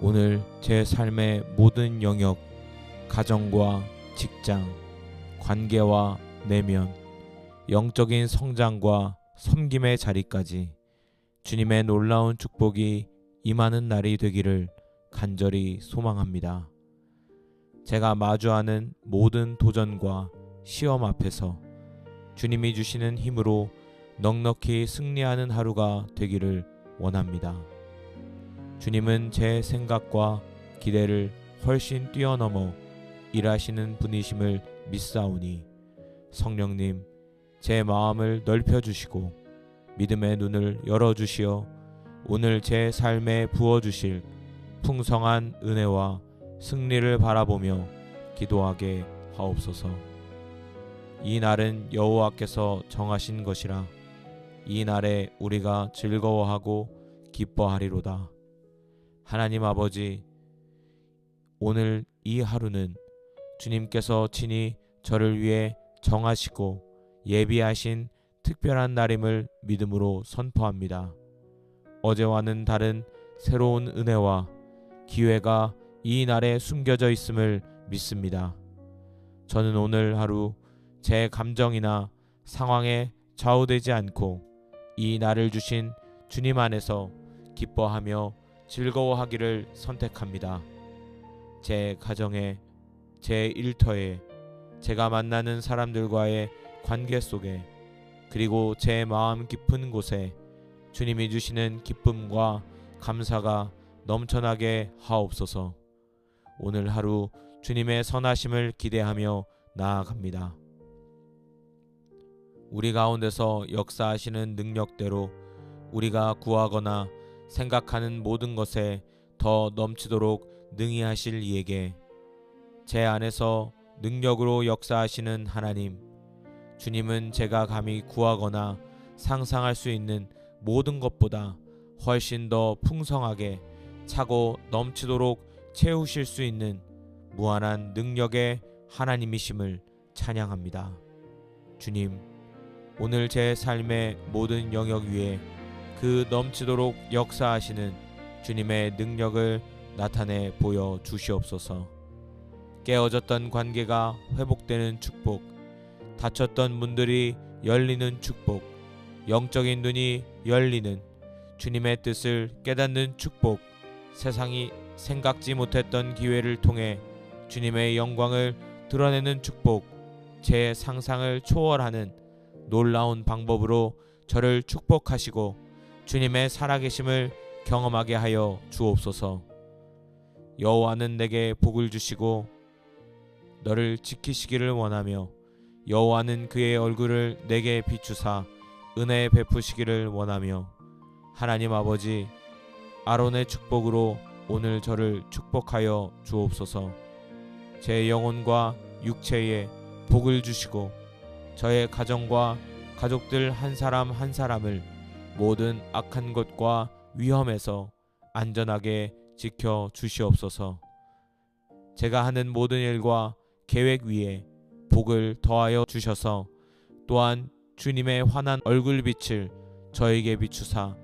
오늘 제 삶의 모든 영역, 가정과 직장, 관계와 내면, 영적인 성장과 섬김의 자리까지 주님의 놀라운 축복이 임하는 날이 되기를 간절히 소망합니다. 제가 마주하는 모든 도전과 시험 앞에서 주님이 주시는 힘으로 넉넉히 승리하는 하루가 되기를 원합니다. 주님은 제 생각과 기대를 훨씬 뛰어넘어 일하시는 분이심을 믿사오니 성령님, 제 마음을 넓혀주시고 믿음의 눈을 열어주시어 오늘 제 삶에 부어주실 풍성한 은혜와 승리를 바라보며 기도하게 하옵소서. 이 날은 여호와께서 정하신 것이라 이 날에 우리가 즐거워하고 기뻐하리로다. 하나님 아버지, 오늘 이 하루는 주님께서 친히 저를 위해 정하시고 예비하신 특별한 날임을 믿음으로 선포합니다. 어제와는 다른 새로운 은혜와 기회가 이 날에 숨겨져 있음을 믿습니다. 저는 오늘 하루 제 감정이나 상황에 좌우되지 않고 이 날을 주신 주님 안에서 기뻐하며 즐거워하기를 선택합니다. 제 가정에, 제 일터에, 제가 만나는 사람들과의 관계 속에, 그리고 제 마음 깊은 곳에 주님이 주시는 기쁨과 감사가 넘쳐나게 하옵소서. 오늘 하루 주님의 선하심을 기대하며 나아갑니다. 우리 가운데서 역사하시는 능력대로 우리가 구하거나 생각하는 모든 것에 더 넘치도록 능히 하실 이에게, 제 안에서 능력으로 역사하시는 하나님, 주님은 제가 감히 구하거나 상상할 수 있는 모든 것보다 훨씬 더 풍성하게 차고 넘치도록 채우실 수 있는 무한한 능력의 하나님이심을 찬양합니다. 주님, 오늘 제 삶의 모든 영역 위에 그 넘치도록 역사하시는 주님의 능력을 나타내 보여 주시옵소서. 깨어졌던 관계가 회복되는 축복, 닫혔던 문들이 열리는 축복, 영적인 눈이 열리는 주님의 뜻을 깨닫는 축복, 세상이 생각지 못했던 기회를 통해 주님의 영광을 드러내는 축복, 제 상상을 초월하는 놀라운 방법으로 저를 축복하시고 주님의 살아계심을 경험하게 하여 주옵소서. 여호와는 내게 복을 주시고 너를 지키시기를 원하며 여호와는 그의 얼굴을 내게 비추사 은혜 베푸시기를 원하며, 하나님 아버지, 아론의 축복으로 오늘 저를 축복하여 주옵소서. 제 영혼과 육체에 복을 주시고 저의 가정과 가족들 한 사람 한 사람을 모든 악한 것과 위험에서 안전하게 지켜 주시옵소서. 제가 하는 모든 일과 계획 위에 복을 더하여 주셔서 또한 주님의 환한 얼굴빛을 저에게 비추사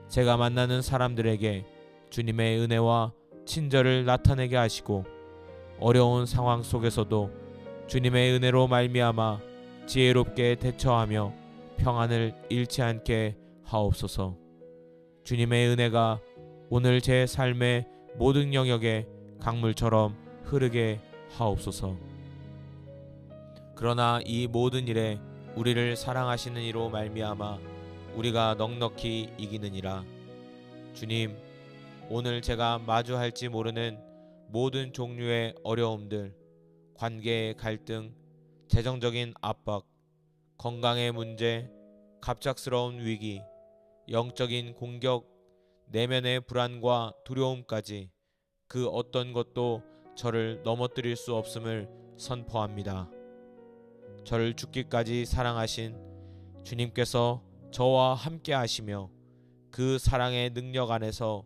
제가 만나는 사람들에게 주님의 은혜와 친절을 나타내게 하시고 어려운 상황 속에서도 주님의 은혜로 말미암아 지혜롭게 대처하며 평안을 잃지 않게 하옵소서. 주님의 은혜가 오늘 제 삶의 모든 영역에 강물처럼 흐르게 하옵소서. 그러나 이 모든 일에 우리를 사랑하시는 이로 말미암아 우리가 넉넉히 이기느니라. 주님, 오늘 제가 마주할지 모르는 모든 종류의 어려움들, 관계의 갈등, 재정적인 압박, 건강의 문제, 갑작스러운 위기, 영적인 공격, 내면의 불안과 두려움까지 그 어떤 것도 저를 넘어뜨릴 수 없음을 선포합니다. 저를 죽기까지 사랑하신 주님께서 저와 함께 하시며 그 사랑의 능력 안에서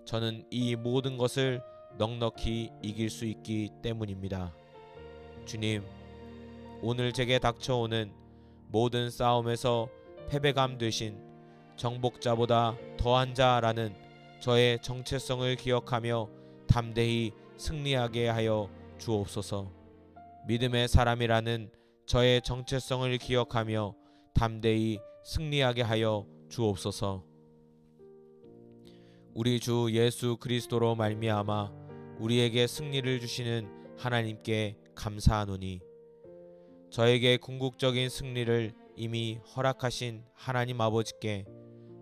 저는 이 모든 것을 넉넉히 이길 수 있기 때문입니다. 주님, 오늘 제게 닥쳐오는 모든 싸움에서 패배감 되신 정복자보다 더한 자라는 저의 정체성을 기억하며 담대히 승리하게 하여 주옵소서. 믿음의 사람이라는 저의 정체성을 기억하며 담대히 승리하게 하여 주옵소서. 우리 주 예수 그리스도로 말미암아 우리에게 승리를 주시는 하나님께 감사하노니, 저에게 궁극적인 승리를 이미 허락하신 하나님 아버지께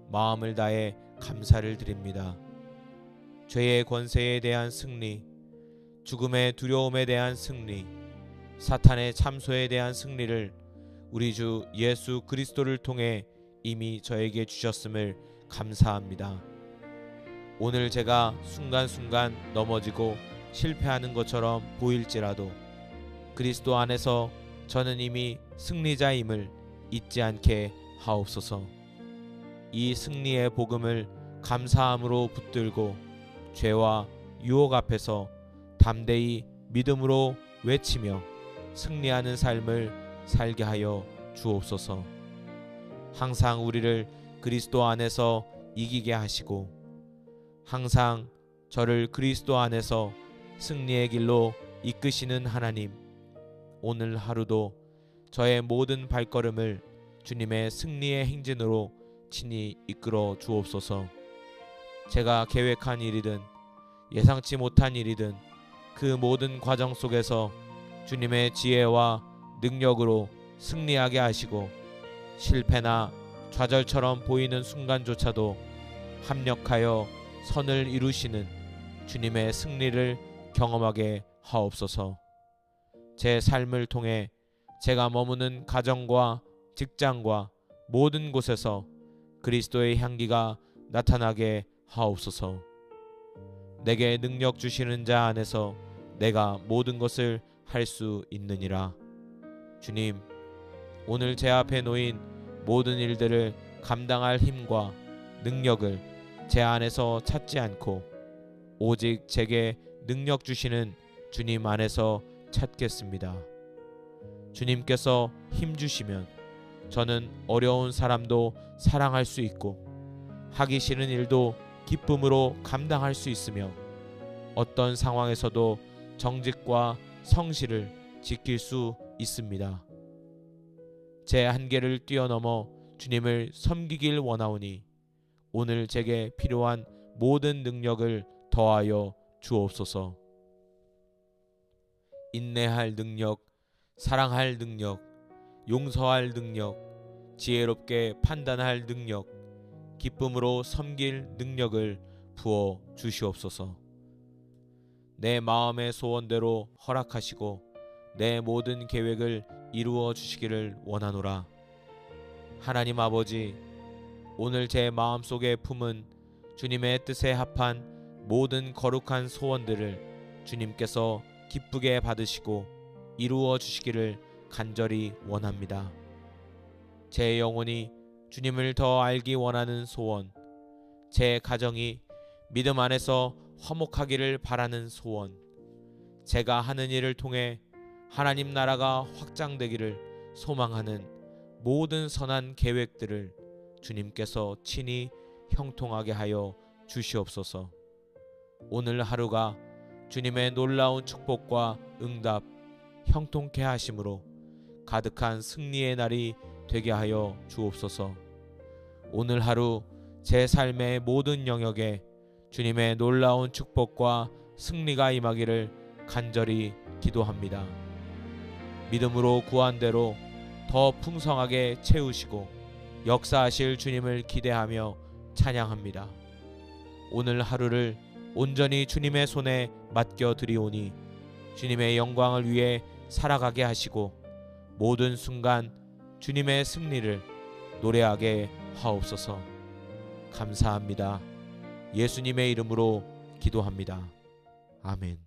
마음을 다해 감사를 드립니다. 죄의 권세에 대한 승리, 죽음의 두려움에 대한 승리, 사탄의 참소에 대한 승리를 우리 주 예수 그리스도를 통해 이미 저에게 주셨음을 감사합니다. 오늘 제가 순간순간 넘어지고 실패하는 것처럼 보일지라도 그리스도 안에서 저는 이미 승리자임을 잊지 않게 하옵소서. 이 승리의 복음을 감사함으로 붙들고 죄와 유혹 앞에서 담대히 믿음으로 외치며 승리하는 삶을 살게 하여 주옵소서. 항상 우리를 그리스도 안에서 이기게 하시고 항상 저를 그리스도 안에서 승리의 길로 이끄시는 하나님, 오늘 하루도 저의 모든 발걸음을 주님의 승리의 행진으로 친히 이끌어 주옵소서. 제가 계획한 일이든 예상치 못한 일이든 그 모든 과정 속에서 주님의 지혜와 능력으로 승리하게 하시고 실패나 좌절처럼 보이는 순간조차도 합력하여 선을 이루시는 주님의 승리를 경험하게 하옵소서. 제 삶을 통해 제가 머무는 가정과 직장과 모든 곳에서 그리스도의 향기가 나타나게 하옵소서. 내게 능력 주시는 자 안에서 내가 모든 것을 할 수 있느니라. 주님, 오늘 제 앞에 놓인 모든 일들을 감당할 힘과 능력을 제 안에서 찾지 않고 오직 제게 능력 주시는 주님 안에서 찾겠습니다. 주님께서 힘 주시면 저는 어려운 사람도 사랑할 수 있고 하기 싫은 일도 기쁨으로 감당할 수 있으며 어떤 상황에서도 정직과 성실을 지킬 수 있습니다. 제 한계를 뛰어넘어 주님을 섬기길 원하오니 오늘 제게 필요한 모든 능력을 더하여 주옵소서. 인내할 능력, 사랑할 능력, 용서할 능력, 지혜롭게 판단할 능력, 기쁨으로 섬길 능력을 부어 주시옵소서. 내 마음의 소원대로 허락하시고 내 모든 계획을 이루어 주시기를 원하노라. 하나님 아버지, 오늘 제 마음속에 품은 주님의 뜻에 합한 모든 거룩한 소원들을 주님께서 기쁘게 받으시고 이루어 주시기를 간절히 원합니다. 제 영혼이 주님을 더 알기 원하는 소원, 제 가정이 믿음 안에서 화목하기를 바라는 소원, 제가 하는 일을 통해 하나님 나라가 확장되기를 소망하는 모든 선한 계획들을 주님께서 친히 형통하게 하여 주시옵소서. 오늘 하루가 주님의 놀라운 축복과 응답, 형통케 하심으로 가득한 승리의 날이 되게 하여 주옵소서. 오늘 하루 제 삶의 모든 영역에 주님의 놀라운 축복과 승리가 임하기를 간절히 기도합니다. 믿음으로 구한 대로 더 풍성하게 채우시고 역사하실 주님을 기대하며 찬양합니다. 오늘 하루를 온전히 주님의 손에 맡겨 드리오니 주님의 영광을 위해 살아가게 하시고 모든 순간 주님의 승리를 노래하게 하옵소서. 감사합니다. 예수님의 이름으로 기도합니다. 아멘.